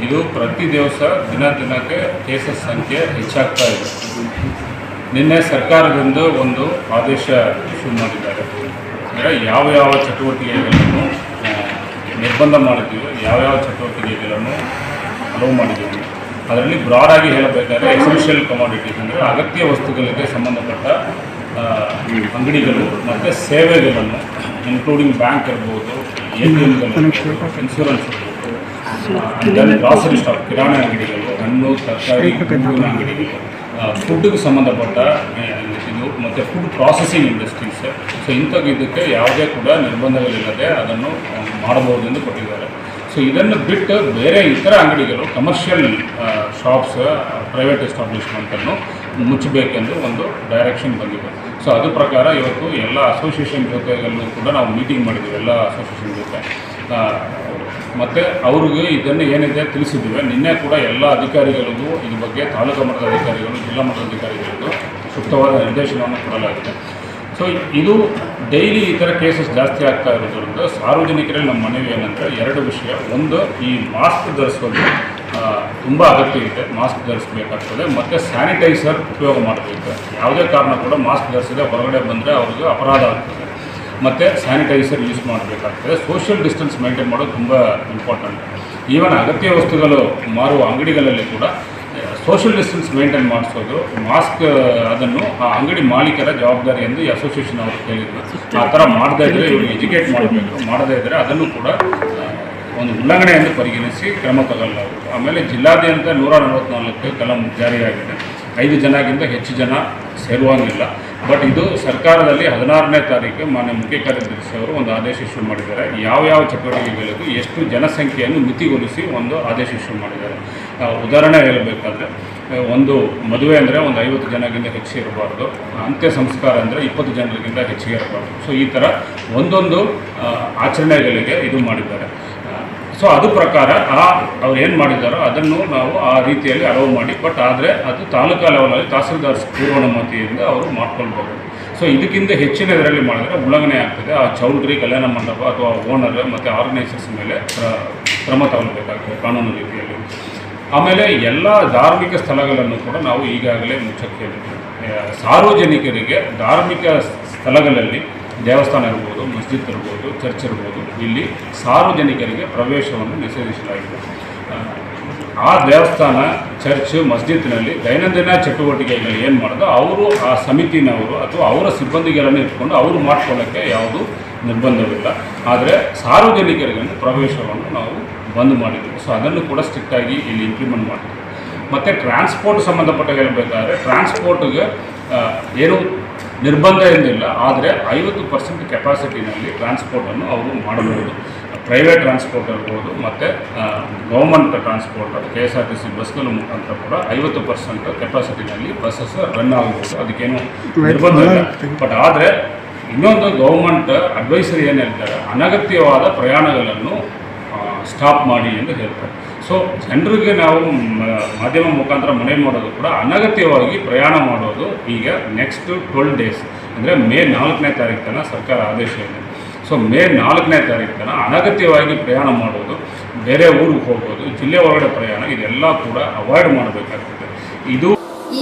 ಇದು ಪ್ರತಿ ದಿವಸ ದಿನಕ್ಕೆ ಕೇಸಸ್ ಸಂಖ್ಯೆ ಹೆಚ್ಚಾಗ್ತಾ ಇದೆ. ನಿನ್ನೆ ಸರ್ಕಾರದಿಂದ ಒಂದು ಆದೇಶ ಇಶ್ಯೂ ಮಾಡಿದ್ದಾರೆ. ಅಂದರೆ ಯಾವ ಚಟುವಟಿಕೆಗಳನ್ನು ನಿರ್ಬಂಧ ಮಾಡಿದ್ದೀವಿ, ಯಾವ ಚಟುವಟಿಕೆಗಳನ್ನು ಅಲೋ ಮಾಡಿದ್ದೀವಿ. ಅದರಲ್ಲಿ ಬ್ರಾಡಾಗಿ ಹೇಳಬೇಕಾದ್ರೆ ಎಸೆನ್ಷಿಯಲ್ ಕಮಾಡಿಟೀಸ್ ಅಂದರೆ ಅಗತ್ಯ ವಸ್ತುಗಳಿಗೆ ಸಂಬಂಧಪಟ್ಟ ಅಂಗಡಿಗಳು ಮತ್ತು ಸೇವೆಗಳನ್ನು ಇನ್ಕ್ಲೂಡಿಂಗ್ ಬ್ಯಾಂಕ್ ಇರ್ಬೋದು, ATMಗಳು, ಇನ್ಶೂರೆನ್ಸ್ ಇರ್ಬೋದು, ಗ್ರಾಸರಿ ಸ್ಟಾಕ್, ಕಿರಾಣಿ ಅಂಗಡಿಗಳು, ಹಣ್ಣು ತರಕಾರಿ ಹೂವಿನ ಅಂಗಡಿಗಳು, ಫುಡ್ಗೆ ಸಂಬಂಧಪಟ್ಟ ಇದು ಮತ್ತು ಫುಡ್ ಪ್ರಾಸೆಸಿಂಗ್ ಇಂಡಸ್ಟ್ರೀಸ್. ಸೊ ಇಂಥದ್ದಕ್ಕೆ ಯಾವುದೇ ಕೂಡ ನಿರ್ಬಂಧಗಳಿಲ್ಲದೆ ಅದನ್ನು ಮಾಡಬಹುದೆಂದು ಕೊಟ್ಟಿದ್ದಾರೆ. ಸೊ ಇದನ್ನು ಬಿಟ್ಟು ಬೇರೆ ಇತರ ಅಂಗಡಿಗಳು, ಕಮರ್ಷಿಯಲ್ ಶಾಪ್ಸ್, ಪ್ರೈವೇಟ್ ಎಸ್ಟಾಬ್ಲಿಷ್ಮೆಂಟನ್ನು ಮುಚ್ಚಬೇಕೆಂದು ಒಂದು ಡೈರೆಕ್ಷನ್ ಬಂದಿದೆ. ಸೊ ಅದ್ರ ಪ್ರಕಾರ ಇವತ್ತು ಎಲ್ಲ ಅಸೋಸಿಯೇಷನ್ ಜೊತೆಗಲ್ಲೂ ಕೂಡ ನಾವು ಮೀಟಿಂಗ್ ಮಾಡಿದ್ದೀವಿ, ಎಲ್ಲ ಅಸೋಸಿಯೇಷನ್ ಜೊತೆ. ಮತ್ತು ಅವ್ರಿಗೆ ಇದನ್ನು ಏನಿದೆ ತಿಳಿಸಿದ್ದೀವಿ. ನಿನ್ನೆ ಕೂಡ ಎಲ್ಲ ಅಧಿಕಾರಿಗಳಿಗೂ ಇದ್ರ ಬಗ್ಗೆ ತಾಲೂಕು ಮಟ್ಟದ ಅಧಿಕಾರಿಗಳು, ಜಿಲ್ಲಾ ಮಟ್ಟದ ಅಧಿಕಾರಿಗಳಿಗೂ ಸೂಕ್ತವಾದ ನಿರ್ದೇಶನವನ್ನು ಕೊಡಲಾಗಿದೆ. ಸೊ ಇದು ಡೈಲಿ ಈ ಥರ ಕೇಸಸ್ ಜಾಸ್ತಿ ಆಗ್ತಾ ಇರೋದ್ರಿಂದ ಸಾರ್ವಜನಿಕರಲ್ಲಿ ನಮ್ಮ ಮನವಿ ಏನಂದರೆ 2 ವಿಷಯ. ಒಂದು, ಈ ಮಾಸ್ಕ್ ಧರಿಸೋದು ತುಂಬ ಅಗತ್ಯ ಇದೆ. ಮಾಸ್ಕ್ ಧರಿಸಬೇಕಾಗ್ತದೆ ಮತ್ತು ಸ್ಯಾನಿಟೈಸರ್ ಉಪಯೋಗ ಮಾಡಬೇಕು. ಯಾವುದೇ ಕಾರಣ ಕೂಡ ಮಾಸ್ಕ್ ಧರಿಸದೆ ಹೊರಗಡೆ ಬಂದರೆ ಅವ್ರಿಗೆ ಅಪರಾಧ ಆಗ್ತದೆ. ಮತ್ತು ಸ್ಯಾನಿಟೈಸರ್ ಯೂಸ್ ಮಾಡಬೇಕಾಗ್ತದೆ. ಸೋಷಿಯಲ್ ಡಿಸ್ಟೆನ್ಸ್ ಮೇಂಟೈನ್ ಮಾಡೋದು ತುಂಬ ಇಂಪಾರ್ಟೆಂಟ್. ಈವನ್ ಅಗತ್ಯ ವಸ್ತುಗಳು ಮಾರುವ ಅಂಗಡಿಗಳಲ್ಲಿ ಕೂಡ ಸೋಷಿಯಲ್ ಡಿಸ್ಟೆನ್ಸ್ ಮೇಂಟೈನ್ ಮಾಡಿಸೋದು, ಮಾಸ್ಕ್ ಅದನ್ನು ಆ ಅಂಗಡಿ ಮಾಲೀಕರ ಜವಾಬ್ದಾರಿ ಎಂದು ಈ ಅಸೋಸಿಯೇಷನ್ ಅವರು ಕೇಳಿದ್ರು. ಆ ಥರ ಮಾಡದೇ ಇದ್ದರೆ ಇವರು ಎಜುಕೇಟ್ ಮಾಡಬೇಕು. ಮಾಡದೇ ಇದ್ದರೆ ಅದನ್ನು ಕೂಡ ಒಂದು ಉಲ್ಲಂಘನೆ ಎಂದು ಪರಿಗಣಿಸಿ ಕ್ರಮ ತಗೊಳ್ಳಲಾಗುತ್ತೆ. ಆಮೇಲೆ ಜಿಲ್ಲಾದ್ಯಂತ 144 ಕಲಂ ಜಾರಿಯಾಗಿದೆ. 5 ಜನಕ್ಕಿಂತ ಹೆಚ್ಚು ಜನ ಸೇರುವಂಗಿಲ್ಲ. ಬಟ್ ಇದು ಸರ್ಕಾರದಲ್ಲಿ 16ನೇ ತಾರೀಕು ಮಾನ್ಯ ಮುಖ್ಯ ಕಾರ್ಯದರ್ಶಿ ಅವರು ಒಂದು ಆದೇಶ ಇಶ್ಯೂ ಮಾಡಿದ್ದಾರೆ. ಯಾವ ಚಟುವಟಿಕೆಗಳಿಗೂ ಎಷ್ಟು ಜನಸಂಖ್ಯೆಯನ್ನು ಮಿತಿಗೊಳಿಸಿ ಒಂದು ಆದೇಶ ಇಶ್ಯೂ ಮಾಡಿದ್ದಾರೆ. ಉದಾಹರಣೆ ಹೇಳಬೇಕಾದ್ರೆ, ಒಂದು ಮದುವೆ ಅಂದರೆ ಒಂದು 50 ಜನಕ್ಕಿಂತ ಹೆಚ್ಚು ಇರಬಾರ್ದು. ಅಂತ್ಯ ಸಂಸ್ಕಾರ ಅಂದರೆ 20 ಜನರಿಗಿಂತ ಹೆಚ್ಚಿಗೆ ಇರಬಾರ್ದು. ಸೊ ಈ ಥರ ಒಂದೊಂದು ಆಚರಣೆಗಳಿಗೆ ಇದು ಮಾಡಿದ್ದಾರೆ. ಸೊ ಅದು ಪ್ರಕಾರ ಅವ್ರು ಏನು ಮಾಡಿದ್ದಾರೋ ಅದನ್ನು ನಾವು ಆ ರೀತಿಯಲ್ಲಿ ಅಲೋವ್ ಮಾಡಿ, ಬಟ್ ಆದರೆ ಅದು ತಾಲೂಕಾ ಲೆವೆಲಲ್ಲಿ ತಹಸೀಲ್ದಾರ್ ಪೂರ್ವನುಮತಿಯಿಂದ ಅವರು ಮಾಡ್ಕೊಳ್ಬೇಕು. ಸೊ ಇದಕ್ಕಿಂತ ಹೆಚ್ಚಿನ ಇದರಲ್ಲಿ ಮಾಡಿದ್ರೆ ಉಲ್ಲಂಘನೆ ಆಗ್ತದೆ. ಆ ಚೌಲ್ಟ್ರಿ, ಕಲ್ಯಾಣ ಮಂಟಪ ಅಥವಾ ಓನರ್ ಮತ್ತು ಆರ್ಗನೈಸರ್ಸ್ ಮೇಲೆ ಕ್ರಮ ತಗೊಳ್ಬೇಕಾಗ್ತದೆ ಕಾನೂನು ರೀತಿಯಲ್ಲಿ. ಆಮೇಲೆ ಎಲ್ಲ ಧಾರ್ಮಿಕ ಸ್ಥಳಗಳನ್ನು ಕೂಡ ನಾವು ಈಗಾಗಲೇ ಮುಚ್ಚಕ್ಕೆ ಹೇಳಿದ್ದೀವಿ. ಸಾರ್ವಜನಿಕರಿಗೆ ಧಾರ್ಮಿಕ ಸ್ಥಳಗಳಲ್ಲಿ ದೇವಸ್ಥಾನ ಇರ್ಬೋದು, ಮಸ್ಜಿದ್ ಇರ್ಬೋದು, ಚರ್ಚ್ ಇರ್ಬೋದು, ಇಲ್ಲಿ ಸಾರ್ವಜನಿಕರಿಗೆ ಪ್ರವೇಶವನ್ನು ನಿಷೇಧಿಸಲಾಗಿದೆ. ಆ ದೇವಸ್ಥಾನ, ಚರ್ಚ್, ಮಸ್ಜಿದ್ನಲ್ಲಿ ದೈನಂದಿನ ಚಟುವಟಿಕೆಗಳು ಏನು ಮಾಡೋದು ಅವರು ಆ ಸಮಿತಿನವರು ಅಥವಾ ಅವರ ಸಿಬ್ಬಂದಿಗಳನ್ನು ಇಟ್ಕೊಂಡು ಅವರು ಮಾಡ್ಕೊಳ್ಳೋಕ್ಕೆ ಯಾವುದೂ ನಿರ್ಬಂಧವಿಲ್ಲ. ಆದರೆ ಸಾರ್ವಜನಿಕರಿಗೆ ಪ್ರವೇಶವನ್ನು ನಾವು ಬಂದ್ ಮಾಡಿದ್ದೀವಿ. ಸೊ ಅದನ್ನು ಕೂಡ ಸ್ಟ್ರಿಕ್ಟಾಗಿ ಇಲ್ಲಿ ಇಂಪ್ಲಿಮೆಂಟ್ ಮಾಡಿದ್ದೀವಿ. ಮತ್ತು ಟ್ರಾನ್ಸ್ಪೋರ್ಟ್ ಸಂಬಂಧಪಟ್ಟ ಹೇಳಬೇಕಾದ್ರೆ ಟ್ರಾನ್ಸ್ಪೋರ್ಟ್ಗೆ ಏನು ನಿರ್ಬಂಧ ಏನಿಲ್ಲ. ಆದರೆ 50% ಕೆಪಾಸಿಟಿನಲ್ಲಿ ಟ್ರಾನ್ಸ್ಪೋರ್ಟನ್ನು ಅವರು ಮಾಡಬಹುದು. ಪ್ರೈವೇಟ್ ಟ್ರಾನ್ಸ್ಪೋರ್ಟ್ ಇರ್ಬೋದು ಮತ್ತು ಗೌರ್ಮೆಂಟ್ ಟ್ರಾನ್ಸ್ಪೋರ್ಟ್ KSRTC ಬಸ್ಗಳ ಮುಖಾಂತರ ಕೂಡ 50% ಕೆಪಾಸಿಟಿನಲ್ಲಿ ಬಸ್ಸಸ್ ರನ್ ಆಗ್ಬೋದು. ಅದಕ್ಕೇನು ನಿರ್ಬಂಧ ಇಲ್ಲ. ಬಟ್ ಆದರೆ ಇನ್ನೊಂದು ಗೌರ್ಮೆಂಟ್ ಅಡ್ವೈಸರಿ ಏನು ಹೇಳ್ತಾರೆ, ಅನಗತ್ಯವಾದ ಪ್ರಯಾಣಗಳನ್ನು ಸ್ಟಾಪ್ ಮಾಡಿ ಎಂದು ಹೇಳ್ತಾರೆ. ಸೊ ಜನರಿಗೆ ನಾವು ಮಾಧ್ಯಮ ಮುಖಾಂತರ ಮನವಿ ಮಾಡೋದು ಕೂಡ ಅನಗತ್ಯವಾಗಿ ಪ್ರಯಾಣ ಮಾಡೋದು ಈಗ ನೆಕ್ಸ್ಟ್ 12 days ಅಂದರೆ ಮೇ 4ನೇ ತಾರೀಕು ತನಕ ಸರ್ಕಾರ ಆದೇಶ ಇದೆ. ಸೊ ಮೇ 4ನೇ ತಾರೀಕು ತನಕ ಅನಗತ್ಯವಾಗಿ ಪ್ರಯಾಣ ಮಾಡೋದು, ಬೇರೆ ಊರಿಗೆ ಹೋಗೋದು, ಜಿಲ್ಲೆ ಒಳಗಡೆ ಪ್ರಯಾಣ ಇದೆಲ್ಲ ಕೂಡ ಅವಾಯ್ಡ್ ಮಾಡಬೇಕಾಗ್ತದೆ. ಇದು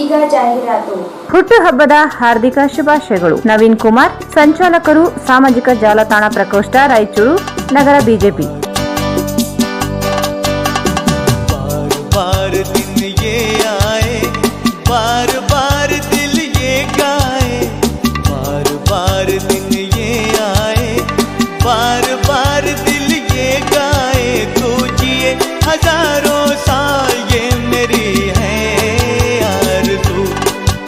ಈಗ ಜಾಹೀರಾತು. ಹುಟ್ಟುಹಬ್ಬದ ಹಾರ್ದಿಕ ಶುಭಾಶಯಗಳು. ನವೀನ್ ಕುಮಾರ್, ಸಂಚಾಲಕರು, ಸಾಮಾಜಿಕ ಜಾಲತಾಣ ಪ್ರಕೋಷ್ಠ, ರಾಯಚೂರು ನಗರ, ಬಿಜೆಪಿ. बार दिन ये आए, बार बार दिल ये गाए, बार बार दिन ये आए, बार बार दिल ये गाए, तू जिए हजारों साल ये मेरी है आरज़ू.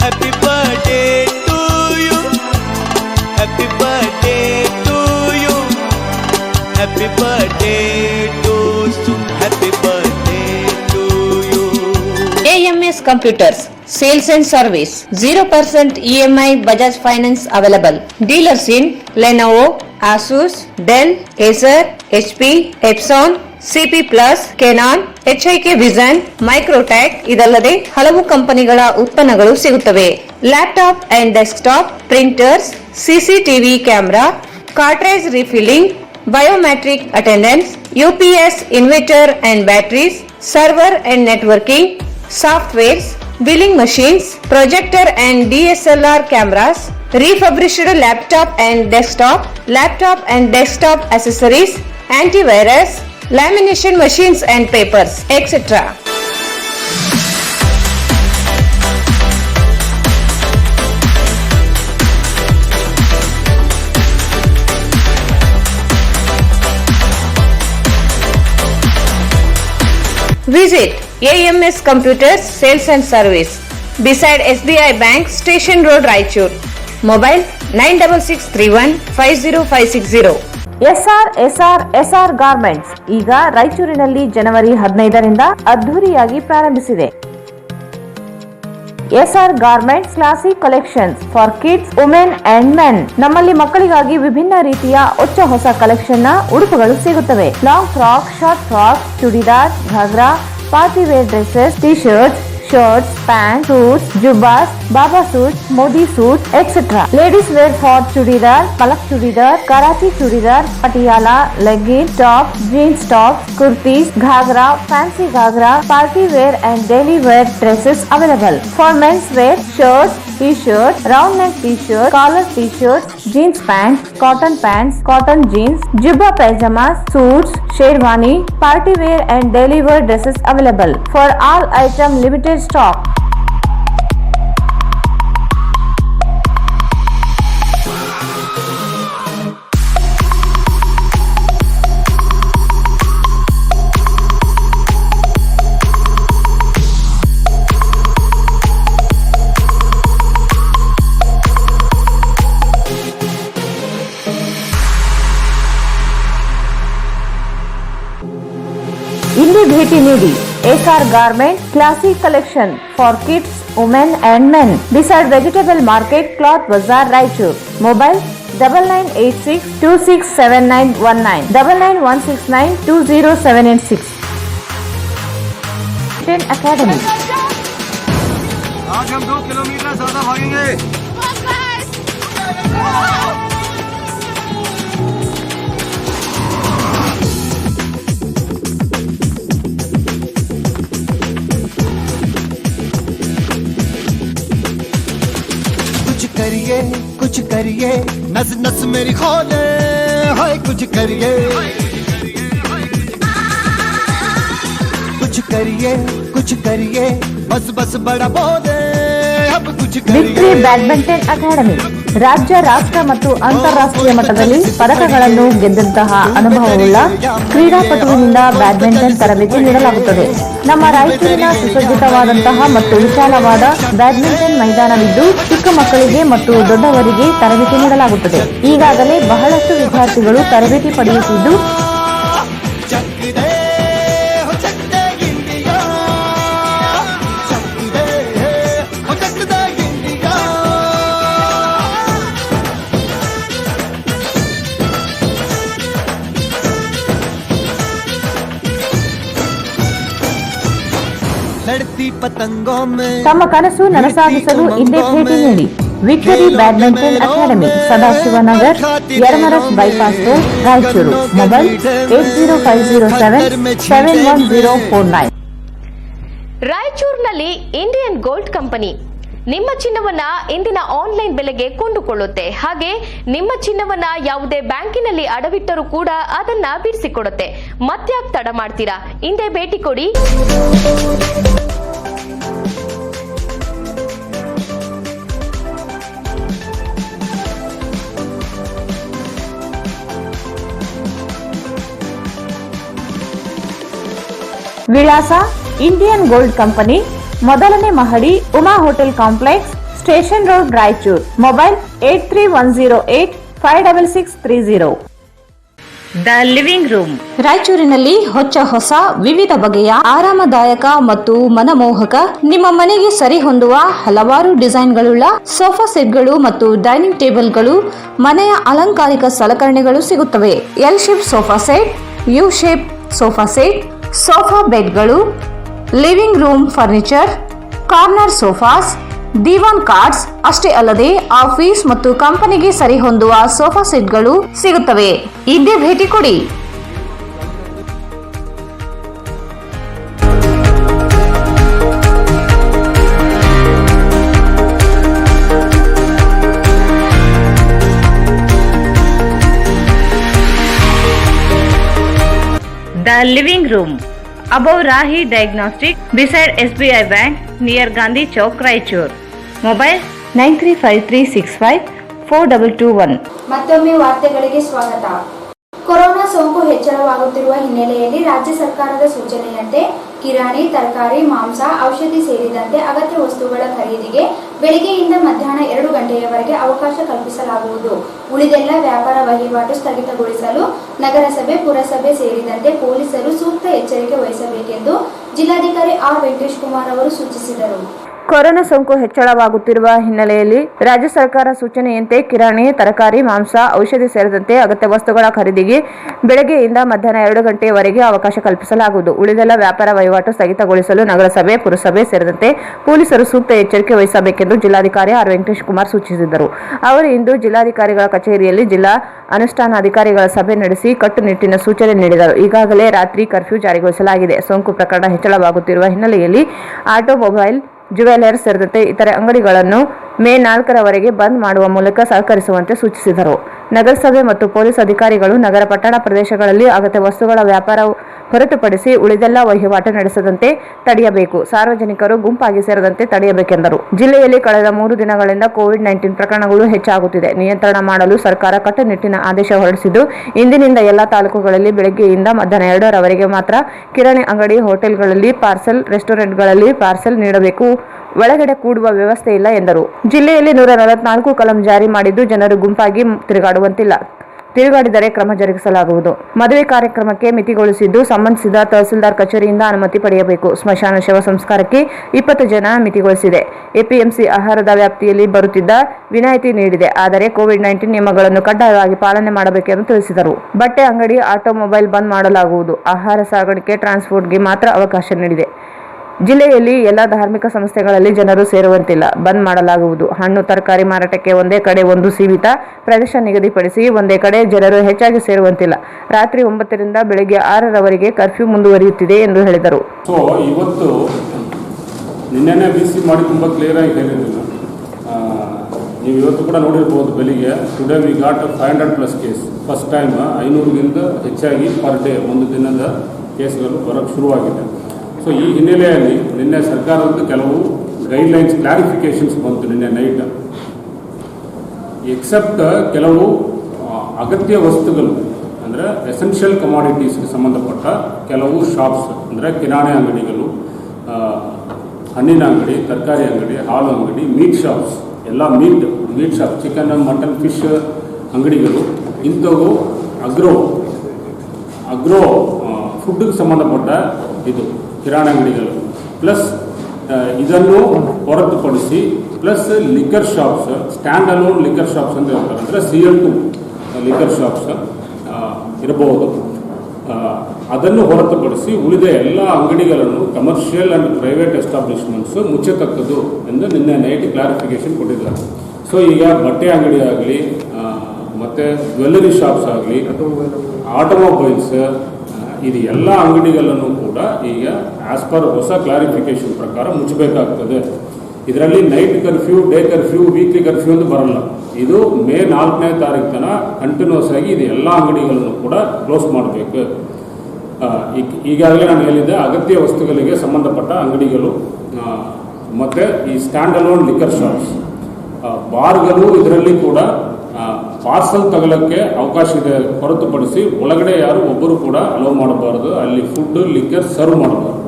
Happy birthday to you, happy birthday to you, happy birthday to you, happy birthday. AMS Computers Sales and Service 0% EMI Bajaj Finance available. Dealers in Lenovo, Asus, Dell, Acer, HP, Epson, CP+, Canon, HIK Vision, Microtech ಇದಲ್ಲದೆ ಹಲವು ಕಂಪನಿಗಳ ಉತ್ಪನ್ನಗಳು ಸಿಗುತ್ತವೆ. Laptop and desktop, printers, CCTV camera, cartridge refilling, biometric attendance, UPS inverter and batteries, server and networking, softwares, billing machines, projector and DSLR cameras, refurbished laptop and desktop accessories, antivirus, lamination machines and papers, etc. Visit AMS Computers Sales and Service beside SBI Bank, Station Road, Raichur. Mobile 9663150560. SR garments ಈಗ ರಾಯಚೂರಿನಲ್ಲಿ ಜನವರಿ 15ರಿಂದ ಅದ್ಧೂರಿಯಾಗಿ ಪ್ರಾರಂಭಿಸಿದೆ. SR garments classic collections for kids, women and men. ನಮ್ಮಲ್ಲಿ ಮಕ್ಕಳಿಗಾಗಿ ವಿಭಿನ್ನ ರೀತಿಯ ಹೊಸ ಕಲೆಕ್ಷನ್ ನ ಉಡುಪುಗಳು ಸಿಗುತ್ತವೆ. Long frock, short frock, churidar, ghagra, party wear dresses, T shirts, shirts, pants, suits, jubbas, baba suits, modi suits, etc. Ladies wear for chudidar, palak chudidar, Karachi chudidar, patiala, leggings, tops, jeans tops, kurtis, ghagra, fancy ghagra, party wear and daily wear dresses available. For men's wear, shirts, t-shirts, round neck t-shirt, collar t-shirts, jeans pants, cotton jeans, jubba pajamas, suits, sherwani, party wear and daily wear dresses available. For all item limited stock. ಇಲ್ಲಿ ಭೇಟಿ ನೀಡಿ SR Garment Classic Collection for Kids, Women and Men beside Vegetable Market, Cloth Bazaar, Raichur. Mobile 9986267919 9916920786. Academy. आज हम 2 kilometre ज्यादा भागेंगे। कुछ करिए नस नस मेरी खोले हाय कुछ करिए बस बस बड़ा बोले अब कुछ ವಿಕ್ಟರಿ ಬ್ಯಾಡ್ಮಿಂಟನ್ ಅಕಾಡೆಮಿ ರಾಜ್ಯ, ರಾಷ್ಟ್ರ ಮತ್ತು ಅಂತಾರಾಷ್ಟ್ರೀಯ ಮಟ್ಟದಲ್ಲಿ ಪದಕಗಳನ್ನು ಗೆದ್ದಂತಹ ಅನುಭವವುಳ್ಳ ಕ್ರೀಡಾಪಟುವಿನಿಂದ ಬ್ಯಾಡ್ಮಿಂಟನ್ ತರಬೇತಿ ನೀಡಲಾಗುತ್ತದೆ. ನಮ್ಮ ರಾಯಚೂರಿನ ಸುಸಜ್ಜಿತವಾದಂತಹ ಮತ್ತು ವಿಶಾಲವಾದ ಬ್ಯಾಡ್ಮಿಂಟನ್ ಮೈದಾನವಿದ್ದು ಚಿಕ್ಕ ಮಕ್ಕಳಿಗೆ ಮತ್ತು ದೊಡ್ಡವರಿಗೆ ತರಬೇತಿ ನೀಡಲಾಗುತ್ತದೆ. ಈಗಾಗಲೇ ಬಹಳಷ್ಟು ವಿದ್ಯಾರ್ಥಿಗಳು ತರಬೇತಿ ಪಡೆಯುತ್ತಿದ್ದು ತಮ್ಮ ಕನಸು ನನಸಾಗಿಸಲು ಇಲ್ಲೇ ಭೇಟಿ ನೀಡಿ. Victory badminton academy, Sadashivanagar, Yermarus bypass road, Raichur. Mobile 8050771049. ರಾಯಚೂರಿನಲ್ಲಿ ಇಂಡಿಯನ್ ಗೋಲ್ಡ್ ಕಂಪನಿ ನಿಮ್ಮ ಚಿನ್ನವನ್ನ ಇಂದಿನ ಆನ್ಲೈನ್ ಬೆಲೆಗೆ ಕೊಂಡುಕೊಳ್ಳುತ್ತೆ. ಹಾಗೆ ನಿಮ್ಮ ಚಿನ್ನವನ್ನ ಯಾವುದೇ ಬ್ಯಾಂಕಿನಲ್ಲಿ ಅಡವಿಟ್ಟರೂ ಕೂಡ ಅದನ್ನ ಬಿಡಿಸಿಕೊಡುತ್ತೆ. ಮತ್ತ್ಯಾಕ್ ತಡ ಮಾಡ್ತೀರಾ? ಹಿಂದೆ ಭೇಟಿ ಕೊಡಿ. ವಿಳಾಸ ಇಂಡಿಯನ್ ಗೋಲ್ಡ್ ಕಂಪನಿ, ಮೊದಲನೇ ಮಹಡಿ, Uma hotel complex, station road, Raichur. Mobile 8310856630. The living room ರಾಯಚೂರಿನಲ್ಲಿ ಹೊಸ ವಿವಿಧ ಬಗೆಯ ಆರಾಮದಾಯಕ ಮತ್ತು ಮನಮೋಹಕ ನಿಮ್ಮ ಮನೆಗೆ ಸರಿ ಹೊಂದುವ ಹಲವಾರು ಡಿಸೈನ್ಗಳುಳ್ಳ ಸೋಫಾ ಸೆಟ್ಗಳು ಮತ್ತು ಡೈನಿಂಗ್ ಟೇಬಲ್ಗಳು, ಮನೆಯ ಅಲಂಕಾರಿಕ ಸಲಕರಣೆಗಳು ಸಿಗುತ್ತವೆ. L shape sofa set, U shape sofa set, sofa ಬೆಡ್ಗಳು, living room furniture, corner sofas, ದಿವಾನ್ ಕಾರ್ಡ್ಸ್ ಅಷ್ಟೇ ಅಲ್ಲದೆ ಆಫೀಸ್ ಮತ್ತು ಕಂಪನಿಗೆ ಸರಿ ಹೊಂದುವ ಸೋಫಾ ಸೆಟ್ಗಳು ಸಿಗುತ್ತವೆ. ಇದೇ ಭೇಟಿ ಕೊಡಿ. The living room above Rahi Diagnostic beside SBI Bank near Gandhi Chowk, Raichur. Mobile 9353654221. ಮತ್ತೊಮ್ಮೆ ವಾರ್ತೆಗಳಿಗೆ ಸ್ವಾಗತ. ಕೊರೋನಾ ಸೋಂಕು ಹೆಚ್ಚಳವಾಗುತ್ತಿರುವ ಹಿನ್ನೆಲೆಯಲ್ಲಿ ರಾಜ್ಯ ಸರ್ಕಾರದ ಸೂಚನೆಯಂತೆ ಕಿರಾಣಿ, ತರಕಾರಿ, ಮಾಂಸ, ಔಷಧಿ ಸೇರಿದಂತೆ ಅಗತ್ಯ ವಸ್ತುಗಳ ಖರೀದಿಗೆ ಬೆಳಗ್ಗೆಯಿಂದ ಮಧ್ಯಾಹ್ನ 2 ಗಂಟೆಯವರೆಗೆ ಅವಕಾಶ ಕಲ್ಪಿಸಲಾಗುವುದು. ಉಳಿದೆಲ್ಲ ವ್ಯಾಪಾರ ವಹಿವಾಟು ಸ್ಥಗಿತಗೊಳಿಸಲು ನಗರಸಭೆ, ಪುರಸಭೆ ಸೇರಿದಂತೆ ಪೊಲೀಸರು ಸೂಕ್ತ ಎಚ್ಚರಿಕೆ ವಹಿಸಬೇಕೆಂದು ಜಿಲ್ಲಾಧಿಕಾರಿ ಆರ್ ವೆಂಕಟೇಶ್ ಕುಮಾರ್ ಅವರು ಸೂಚಿಸಿದರು. ಕೊರೋನಾ ಸೋಂಕು ಹೆಚ್ಚಳವಾಗುತ್ತಿರುವ ಹಿನ್ನೆಲೆಯಲ್ಲಿ ರಾಜ್ಯ ಸರ್ಕಾರ ಸೂಚನೆಯಂತೆ ಕಿರಾಣಿ, ತರಕಾರಿ, ಮಾಂಸ, ಔಷಧಿ ಸೇರಿದಂತೆ ಅಗತ್ಯ ವಸ್ತುಗಳ ಖರೀದಿಗೆ ಬೆಳಗ್ಗೆಯಿಂದ ಮಧ್ಯಾಹ್ನ 2 ಗಂಟೆಯವರೆಗೆ ಅವಕಾಶ ಕಲ್ಪಿಸಲಾಗುವುದು. ಉಳಿದೆಲ್ಲ ವ್ಯಾಪಾರ ವಹಿವಾಟು ಸ್ಥಗಿತಗೊಳಿಸಲು ನಗರಸಭೆ, ಪುರಸಭೆ ಸೇರಿದಂತೆ ಪೊಲೀಸರು ಸೂಕ್ತ ಎಚ್ಚರಿಕೆ ವಹಿಸಬೇಕೆಂದು ಜಿಲ್ಲಾಧಿಕಾರಿ ಆರ್. ವೆಂಕಟೇಶ್ ಕುಮಾರ್ ಸೂಚಿಸಿದರು. ಅವರು ಇಂದು ಜಿಲ್ಲಾಧಿಕಾರಿಗಳ ಕಚೇರಿಯಲ್ಲಿ ಜಿಲ್ಲಾ ಅನುಷ್ಠಾನಾಧಿಕಾರಿಗಳ ಸಭೆ ನಡೆಸಿ ಕಟ್ಟುನಿಟ್ಟಿನ ಸೂಚನೆ ನೀಡಿದರು. ಈಗಾಗಲೇ ರಾತ್ರಿ ಕರ್ಫ್ಯೂ ಜಾರಿಗೊಳಿಸಲಾಗಿದೆ. ಸೋಂಕು ಪ್ರಕರಣ ಹೆಚ್ಚಳವಾಗುತ್ತಿರುವ ಹಿನ್ನೆಲೆಯಲ್ಲಿ ಆಟೋಮೊಬೈಲ್, ಜ್ಯುವೆಲರ್ಸ್ ಸೇರಿದಂತೆ ಇತರೆ ಅಂಗಡಿಗಳನ್ನು ಮೇ 4ರವರೆಗೆ ಬಂದ್ ಮಾಡುವ ಮೂಲಕ ಸಹಕರಿಸುವಂತೆ ಸೂಚಿಸಿದರು. ನಗರಸಭೆ ಮತ್ತು ಪೊಲೀಸ್ ಅಧಿಕಾರಿಗಳು ನಗರ ಪಟ್ಟಣ ಪ್ರದೇಶಗಳಲ್ಲಿ ಅಗತ್ಯ ವಸ್ತುಗಳ ವ್ಯಾಪಾರ ಹೊರತುಪಡಿಸಿ ಉಳಿದೆಲ್ಲ ವಹಿವಾಟು ನಡೆಸದಂತೆ ತಡೆಯಬೇಕು. ಸಾರ್ವಜನಿಕರು ಗುಂಪಾಗಿ ಸೇರದಂತೆ ತಡೆಯಬೇಕೆಂದರು. ಜಿಲ್ಲೆಯಲ್ಲಿ ಕಳೆದ 3 ದಿನಗಳಿಂದ ಕೋವಿಡ್-19 ಪ್ರಕರಣಗಳು ಹೆಚ್ಚಾಗುತ್ತಿದೆ. ನಿಯಂತ್ರಣ ಮಾಡಲು ಸರ್ಕಾರ ಕಟ್ಟುನಿಟ್ಟಿನ ಆದೇಶ ಹೊರಡಿಸಿದ್ದು, ಇಂದಿನಿಂದ ಎಲ್ಲಾ ತಾಲೂಕುಗಳಲ್ಲಿ ಬೆಳಗ್ಗೆಯಿಂದ ಮಧ್ಯಾಹ್ನ 2ರವರೆಗೆ ಮಾತ್ರ ಕಿರಾಣಿ ಅಂಗಡಿ, ಹೋಟೆಲ್ಗಳಲ್ಲಿ ಪಾರ್ಸೆಲ್, ರೆಸ್ಟೋರೆಂಟ್ಗಳಲ್ಲಿ ಪಾರ್ಸೆಲ್ ನೀಡಬೇಕು. ಒಳಗಡೆ ಕೂಡುವ ವ್ಯವಸ್ಥೆ ಇಲ್ಲ ಎಂದರು. ಜಿಲ್ಲೆಯಲ್ಲಿ 144 ಕಲಂ ಜಾರಿ ಮಾಡಿದ್ದು, ಜನರು ಗುಂಪಾಗಿ ತಿರುಗಾಡುವಂತಿಲ್ಲ. ತಿರುಗಾಡಿದರೆ ಕ್ರಮ ಜರುಗಿಸಲಾಗುವುದು. ಮದುವೆ ಕಾರ್ಯಕ್ರಮಕ್ಕೆ ಮಿತಿಗೊಳಿಸಿದ್ದು, ಸಂಬಂಧಿಸಿದ ತಹಸೀಲ್ದಾರ್ ಕಚೇರಿಯಿಂದ ಅನುಮತಿ ಪಡೆಯಬೇಕು. ಸ್ಮಶಾನ ಶವ ಸಂಸ್ಕಾರಕ್ಕೆ 20 ಜನ ಮಿತಿಗೊಳಿಸಿದೆ. ಎಪಿಎಂಸಿ ಆಹಾರದ ವ್ಯಾಪ್ತಿಯಲ್ಲಿ ಬರುತ್ತಿದ್ದ ವಿನಾಯಿತಿ ನೀಡಿದೆ. ಆದರೆ ಕೋವಿಡ್-19 ನಿಯಮಗಳನ್ನು ಕಡ್ಡಾಯವಾಗಿ ಪಾಲನೆ ಮಾಡಬೇಕೆಂದು ತಿಳಿಸಿದರು. ಬಟ್ಟೆ ಅಂಗಡಿ, ಆಟೋಮೊಬೈಲ್ ಬಂದ್ ಮಾಡಲಾಗುವುದು. ಆಹಾರ ಸಾಗಾಣಿಕೆ, ಟ್ರಾನ್ಸ್ಪೋರ್ಟ್ಗೆ ಮಾತ್ರ ಅವಕಾಶ ನೀಡಿದೆ. ಜಿಲ್ಲೆಯಲ್ಲಿ ಎಲ್ಲ ಧಾರ್ಮಿಕ ಸಂಸ್ಥೆಗಳಲ್ಲಿ ಜನರು ಸೇರುವಂತಿಲ್ಲ. ಬಂದ್ ಮಾಡಲಾಗುವುದು. ಹಣ್ಣು, ತರಕಾರಿ ಮಾರಾಟಕ್ಕೆ ಒಂದೇ ಕಡೆ ಒಂದು ಸೀಮಿತ ಪ್ರದೇಶ ನಿಗದಿಪಡಿಸಿ ಒಂದೇ ಕಡೆ ಜನರು ಹೆಚ್ಚಾಗಿ ಸೇರುವಂತಿಲ್ಲ. ರಾತ್ರಿ 9ರಿಂದ ಬೆಳಗ್ಗೆ 6ರವರೆಗೆ ಕರ್ಫ್ಯೂ ಮುಂದುವರಿಯುತ್ತಿದೆ ಎಂದು ಹೇಳಿದರು. ಸೊ ಇವತ್ತು ನಿನ್ನೆ ಬಿಸಿ ಮಾಡಿ ತುಂಬ ಕ್ಲಿಯರ್ ಆಗಿ ಹೇಳಿದ್ರು. ನೀವು ಇವತ್ತು ಕೂಡ ನೋಡಿರ್ಬೋದು. ಬೆಳಿಗ್ಗೆ today we got 500+ case. First time 500ಗಿಂತ ಹೆಚ್ಚಾಗಿ ಪರ್ ಡೇ ಒಂದು ದಿನದ ಕೇಸ್ಗಳು ಬರೋಕ್ಕೆ ಶುರುವಾಗಿದೆ. ಸೊ ಈ ಹಿನ್ನೆಲೆಯಲ್ಲಿ ನಿನ್ನೆ ಸರ್ಕಾರದ ಕೆಲವು ಗೈಡ್ಲೈನ್ಸ್, ಕ್ಲಾರಿಫಿಕೇಷನ್ಸ್ ಬಂತು ನಿನ್ನೆ ನೈಟ್. ಎಕ್ಸೆಪ್ಟ್ ಕೆಲವು ಅಗತ್ಯ ವಸ್ತುಗಳು ಅಂದರೆ ಎಸೆನ್ಷಿಯಲ್ ಕಮಾಡಿಟೀಸ್ಗೆ ಸಂಬಂಧಪಟ್ಟ ಕೆಲವು ಶಾಪ್ಸ್ ಅಂದರೆ ಕಿರಾಣಿ ಅಂಗಡಿಗಳು, ಹಣ್ಣಿನ ಅಂಗಡಿ, ತರಕಾರಿ ಅಂಗಡಿ, ಹಾಲು ಅಂಗಡಿ, ಮೀಟ್ ಶಾಪ್ಸ್, ಎಲ್ಲ meet shop, chicken, mutton, fish ಅಂಗಡಿಗಳು, ಇಂಥವು ಅಗ್ರೋ ಫುಡ್ಗೆ ಸಂಬಂಧಪಟ್ಟ ಇದು ಕಿರಾಣಿ ಅಂಗಡಿಗಳು, ಪ್ಲಸ್ ಇದನ್ನು ಹೊರತುಪಡಿಸಿ plus liquor shops, stand alone liquor shops ಅಂತ ಹೇಳ್ತಾರೆ. ಅಂದರೆ CL2 ಲಿಕ್ಕರ್ ಶಾಪ್ಸ್ ಇರಬಹುದು. ಅದನ್ನು ಹೊರತುಪಡಿಸಿ ಉಳಿದ ಎಲ್ಲ ಅಂಗಡಿಗಳನ್ನು ಕಮರ್ಷಿಯಲ್ ಆ್ಯಂಡ್ ಪ್ರೈವೇಟ್ ಎಸ್ಟಾಬ್ಲಿಷ್ಮೆಂಟ್ಸ್ ಮುಚ್ಚತಕ್ಕದ್ದು ಎಂದು ನಿನ್ನೆ ನೈಟ್ ಕ್ಲಾರಿಫಿಕೇಶನ್ ಕೊಟ್ಟಿದ್ದಾರೆ. ಸೊ ಈಗ ಬಟ್ಟೆ ಅಂಗಡಿ ಆಗಲಿ, ಮತ್ತು ಜ್ಯುವೆಲ್ಲರಿ ಶಾಪ್ಸ್ ಆಗಲಿ, ಆಟೋಮೊಬೈಲ್ಸ್, ಇದು ಎಲ್ಲ ಅಂಗಡಿಗಳನ್ನು ಕೂಡ ಈಗ ಆಸ್ ಪರ್ ಹೊಸ ಕ್ಲಾರಿಫಿಕೇಶನ್ ಪ್ರಕಾರ ಮುಚ್ಚಬೇಕಾಗ್ತದೆ. ಇದರಲ್ಲಿ night curfew, day curfew, weekly curfew ಅಂತ ಬರಲ್ಲ. ಇದು ಮೇ 4ನೇ ತಾರೀಕು ತನಕ ಕಂಟಿನ್ಯೂಸ್ ಆಗಿ ಇದು ಎಲ್ಲ ಅಂಗಡಿಗಳನ್ನು ಕೂಡ ಕ್ಲೋಸ್ ಮಾಡಬೇಕು. ಈಗಾಗಲೇ ನಾನು ಹೇಳಿದ್ದೆ, ಅಗತ್ಯ ವಸ್ತುಗಳಿಗೆ ಸಂಬಂಧಪಟ್ಟ ಅಂಗಡಿಗಳು ಮತ್ತು ಈ ಸ್ಟ್ಯಾಂಡ್ ಅಲೋನ್ ಲಿಕ್ಕರ್ ಶಾಪ್ಸ್, ಬಾರ್ಗಳು, ಇದರಲ್ಲಿ ಕೂಡ ಪಾರ್ಸಲ್ ತಗೊಳ್ಳೋಕ್ಕೆ ಅವಕಾಶ ಇದೆ. ಹೊರತುಪಡಿಸಿ ಒಳಗಡೆ ಯಾರು ಒಬ್ಬರು ಕೂಡ ಅಲೋ ಮಾಡಬಾರ್ದು. ಅಲ್ಲಿ ಫುಡ್, ಲಿಕ್ಕರ್ ಸರ್ವ್ ಮಾಡಬಾರ್ದು.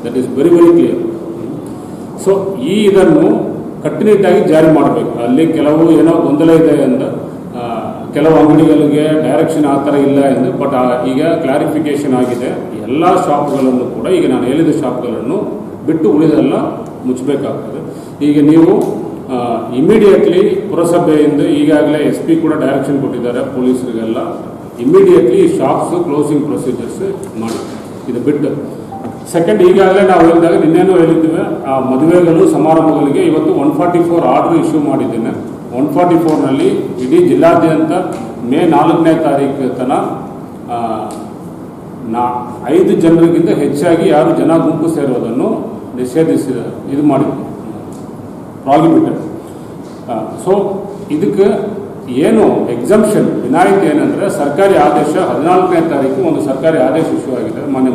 That is very clear. So ಇದನ್ನು ಕಟ್ಟುನಿಟ್ಟಾಗಿ ಜಾರಿ ಮಾಡಬೇಕು. ಅಲ್ಲಿ ಕೆಲವು ಏನೋ ಗೊಂದಲ ಇದೆ ಎಂದು ಕೆಲವು ಅಂಗಡಿಗಳಿಗೆ ಡೈರೆಕ್ಷನ್ ಆ ಥರ ಇಲ್ಲ ಎಂದು, ಬಟ್ ಈಗ ಕ್ಲಾರಿಫಿಕೇಶನ್ ಆಗಿದೆ. ಎಲ್ಲ ಶಾಪ್ಗಳನ್ನು ಕೂಡ ಈಗ ನಾನು ಹೇಳಿದ ಶಾಪ್ಗಳನ್ನು ಬಿಟ್ಟು ಉಳಿದೆಲ್ಲ ಮುಚ್ಚಬೇಕಾಗ್ತದೆ. ಈಗ ನೀವು ಇಮಿಡಿಯೇಟ್ಲಿ ಪುರಸಭೆಯಿಂದ ಈಗಾಗಲೇ SP ಕೂಡ ಡೈರೆಕ್ಷನ್ ಕೊಟ್ಟಿದ್ದಾರೆ ಪೊಲೀಸರಿಗೆಲ್ಲ. ಇಮಿಡಿಯೇಟ್ಲಿ ಶಾಪ್ಸ್ ಕ್ಲೋಸಿಂಗ್ ಪ್ರೊಸೀಜರ್ಸ್ ಮಾಡಿ. ಇದು ಬಿಟ್ಟು ಸೆಕೆಂಡ್, ಈಗಾಗಲೇ ನಾವು ಹೇಳಿದಾಗ ನಿನ್ನೇನೂ ಹೇಳಿದ್ದೇವೆ, ಆ ಮದುವೆಗಳು, ಸಮಾರಂಭಗಳಿಗೆ ಇವತ್ತು 144 ಆರ್ಡರ್ ಇಶ್ಯೂ ಮಾಡಿದ್ದೇನೆ. 144ನಲ್ಲಿ ಇಡೀ ಜಿಲ್ಲಾದ್ಯಂತ ಮೇ 4ನೇ ತಾರೀಕು ತನಕ 5 ಜನರಿಗಿಂತ ಹೆಚ್ಚಾಗಿ ಯಾರು ಜನ ಗುಂಪು ಸೇರೋದನ್ನು ನಿಷೇಧಿಸಿದ ಇದು ಮಾಡಿದ್ವಿ, ಪ್ರಾಹಿಬಿಟೆಡ್. ಸೊ ಇದಕ್ಕೆ ಏನು ಎಕ್ಸಂಪ್ಷನ್, ವಿನಾಯಿತಿ ಏನಂದರೆ ಸರ್ಕಾರಿ ಆದೇಶ 14ನೇ ತಾರೀಕು ಒಂದು ಸರ್ಕಾರಿ ಆದೇಶ ಇಶ್ಯೂ ಆಗಿದೆ ಮಾನ್ಯ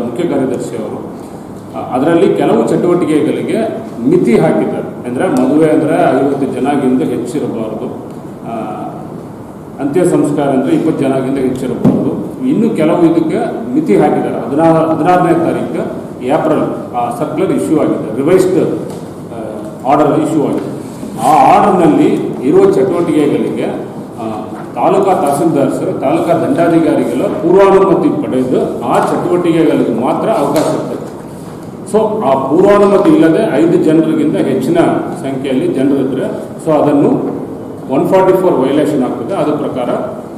ಮುಖ್ಯ ಕಾರ್ಯದರ್ಶಿ ಅವರು. ಅದರಲ್ಲಿ ಕೆಲವು ಚಟುವಟಿಕೆಗಳಿಗೆ ಮಿತಿ ಹಾಕಿದ್ದಾರೆ. ಅಂದರೆ ಮದುವೆ ಅಂದರೆ 50 ಜನಗಿಂತ ಹೆಚ್ಚಿರಬಾರ್ದು, ಅಂತ್ಯ ಸಂಸ್ಕಾರ ಅಂದರೆ 20 ಜನಗಿಂತ ಹೆಚ್ಚಿರಬಾರ್ದು. ಇನ್ನು ಕೆಲವು ಇದಕ್ಕೆ ಮಿತಿ ಹಾಕಿದ್ದಾರೆ. 16ನೇ ತಾರೀಕು ಏಪ್ರಿಲ್ ಆ ಸರ್ಕ್ಯುಲರ್ ಇಶ್ಯೂ ಆಗಿದೆ, ರಿವೈಸ್ಡ್ ಆರ್ಡರ್ ಇಶ್ಯೂ ಆಗಿದೆ. ಆ ಆರ್ಡರ್ನಲ್ಲಿ ಇರುವ ಚಟುವಟಿಕೆಗಳಿಗೆ ತಾಲೂಕಾ ತಹಸೀಲ್ದಾರ್ಸ್, ತಾಲೂಕಾ ದಂಡಾಧಿಕಾರಿಗಳ ಪೂರ್ವಾನುಮತಿ ಪಡೆದು ಆ ಚಟುವಟಿಕೆಗಳಿಗೆ ಮಾತ್ರ ಅವಕಾಶ ಇರ್ತದೆ. ಸೊ ಆ ಪೂರ್ವಾನುಮತಿ ಇಲ್ಲದೆ 5 ಜನರಿಗಿಂತ ಹೆಚ್ಚಿನ ಸಂಖ್ಯೆಯಲ್ಲಿ ಜನರಿದ್ದರೆ ಸೊ ಅದನ್ನು 144 ವೈಲೇಷನ್ ಆಗ್ತದೆ. ಅದ್ರ ಪ್ರಕಾರ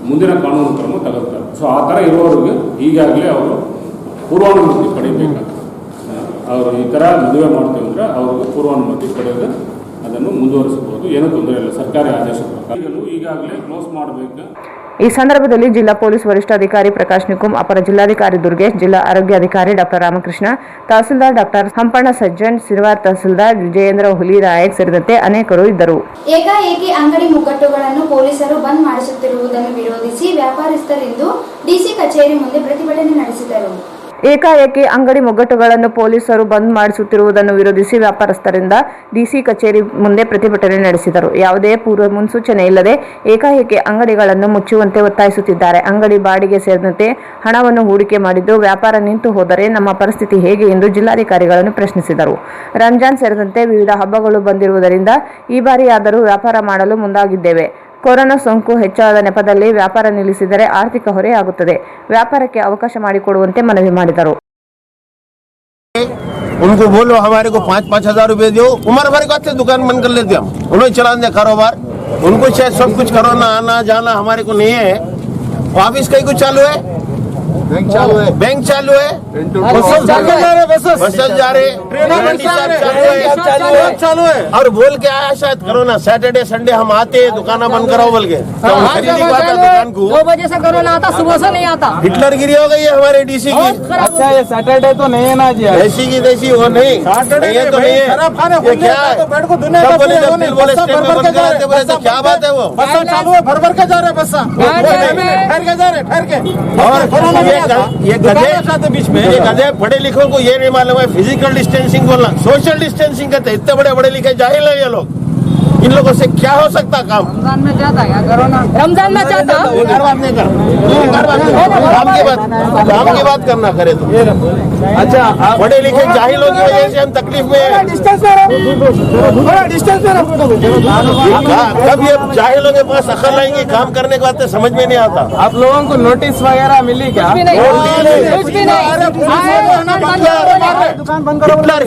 ಮುಂದಿನ ಕಾನೂನು ಕ್ರಮ ತಗೊಳ್ತಾರೆ. ಸೊ ಆ ಥರ ಇರೋರಿಗೆ ಈಗಾಗಲೇ ಅವರು ಪೂರ್ವಾನುಮತಿ ಪಡಿಬೇಕಾಗ್ತದೆ. ಅವರು ಈ ಥರ ಮದುವೆ ಮಾಡ್ತೀವಿ ಅಂದರೆ ಅವ್ರಿಗೆ ಪೂರ್ವಾನುಮತಿ ಪಡೆದು ಅದನ್ನು ಮುಂದುವರಿಸಬಹುದು. ಏನೂ ತೊಂದರೆ ಇಲ್ಲ. ಸರ್ಕಾರಿ ಆದೇಶ ಪ್ರಕಾರ ಈಗಾಗಲೇ ಕ್ಲೋಸ್ ಮಾಡಬೇಕು. ಈ ಸಂದರ್ಭದಲ್ಲಿ ಜಿಲ್ಲಾ ಪೊಲೀಸ್ ವರಿಷ್ಠಾಧಿಕಾರಿ ಪ್ರಕಾಶ್ ನಿಕುಮ್, ಅಪರ ಜಿಲ್ಲಾಧಿಕಾರಿ ದುರ್ಗೇಶ್, ಜಿಲ್ಲಾ ಆರೋಗ್ಯಾಧಿಕಾರಿ ಡಾಕ್ಟರ್ ರಾಮಕೃಷ್ಣ, ತಹಸೀಲ್ದಾರ್ ಡಾಕ್ಟರ್ ಹಂಪಣ್ಣ ಸಜ್ಜನ್, ಸಿರ್ವಾರ್ ತಹಸೀಲ್ದಾರ್ ವಿಜಯೇಂದ್ರ ಹುಲಿರಾಯಕ್ ಸೇರಿದಂತೆ ಅನೇಕರು ಇದ್ದರು. ಏಕಾಏಕಿ ಅಂಗಡಿ ಮುಗ್ಗಟ್ಟುಗಳನ್ನು ಪೊಲೀಸರು ಬಂದ್ ಮಾಡಿಸುತ್ತಿರುವುದನ್ನು ವಿರೋಧಿಸಿ ವ್ಯಾಪಾರಸ್ಥರಿಂದು ಡಿಸಿ ಕಚೇರಿ ಮುಂದೆ ಪ್ರತಿಭಟನೆ ನಡೆಸಿದರು. ಏಕಾಏಕಿ ಅಂಗಡಿ ಮುಗ್ಗಟ್ಟುಗಳನ್ನು ಪೊಲೀಸರು ಬಂದ್ ಮಾಡಿಸುತ್ತಿರುವುದನ್ನು ವಿರೋಧಿಸಿ ವ್ಯಾಪಾರಸ್ಥರಿಂದ ಡಿಸಿ ಕಚೇರಿ ಮುಂದೆ ಪ್ರತಿಭಟನೆ ನಡೆಸಿದರು. ಯಾವುದೇ ಪೂರ್ವ ಮುನ್ಸೂಚನೆ ಇಲ್ಲದೆ ಏಕಾಏಕಿ ಅಂಗಡಿಗಳನ್ನು ಮುಚ್ಚುವಂತೆ ಒತ್ತಾಯಿಸುತ್ತಿದ್ದಾರೆ. ಅಂಗಡಿ ಬಾಡಿಗೆ ಸೇರಿದಂತೆ ಹಣವನ್ನು ಹೂಡಿಕೆ ಮಾಡಿದ್ದು ವ್ಯಾಪಾರ ನಿಂತು ಹೋದರೆ ನಮ್ಮ ಪರಿಸ್ಥಿತಿ ಹೇಗೆ ಎಂದು ಜಿಲ್ಲಾಧಿಕಾರಿಗಳನ್ನು ಪ್ರಶ್ನಿಸಿದರು. ರಂಜಾನ್ ಸೇರಿದಂತೆ ವಿವಿಧ ಹಬ್ಬಗಳು ಬಂದಿರುವುದರಿಂದ ಈ ಬಾರಿಯಾದರೂ ವ್ಯಾಪಾರ ಮಾಡಲು ಮುಂದಾಗಿದ್ದೇವೆ. ಕೊರೋನಾ ಸೋಂಕು ಹೆಚ್ಚಾದ ನೆಪದಲ್ಲಿ ವ್ಯಾಪಾರ ನಿಲ್ಲಿಸಿದರೆ ಆರ್ಥಿಕ ಹೊರೆಯಾಗುತ್ತದೆ. ವ್ಯಾಪಾರಕ್ಕೆ ಅವಕಾಶ ಮಾಡಿಕೊಡುವಂತೆ ಮನವಿ ಮಾಡಿದರು. उनको बोलो हमारे को 5-5 हजार रुपए दो, उम्र भर को अच्छे दुकान बंद कर लेते हम, उन्होंने चला दिया कारोबार. उनको शायद सब कुछ कोरोना आना जाना हमारे को नहीं है. ऑफिस कहीं कुछ चालू है, बैंक चालू है, बसेस जा रहे चालू है. और बोल के आया शायद कोरोना सैटरडे संडे हम आते दुकान बंद कराओ बोल के. दुकान को 2 बजे से कोरोना आता, सुबह से नहीं आता. हिटलर गिरी हो गई है हमारे डीसी की. अच्छा ये सैटरडे तो नहीं है ना जी, ऐसी की तैसी वो नहीं, ये तो नहीं है. ये क्या है? क्या बात है वो? चालू है, भर के जा रहे बस, ठहर के जा रहे, ठहर के. और ये गधे पढ़े लिखों को ये नहीं मालूम है फिजिकल डिस्टेंसिंग बोलना, सोशल डिस्टेंसिंग कहते. इतने बड़े पढ़े लिखे जाहिल है ये लोग. इन लोगों से क्या हो सकता काम? रमजान में जाता है कोरोना, रमजान में जाता. काम की बात करना करे तो अच्छा. पढ़े लिखे जाहिलों की वजह से हम तकलीफ में हैं. कब ये जाहिलों के पास अकल आएंगी काम करने के बाद समझ में नहीं आता. आप लोगों को नोटिस वगैरह मिली क्या?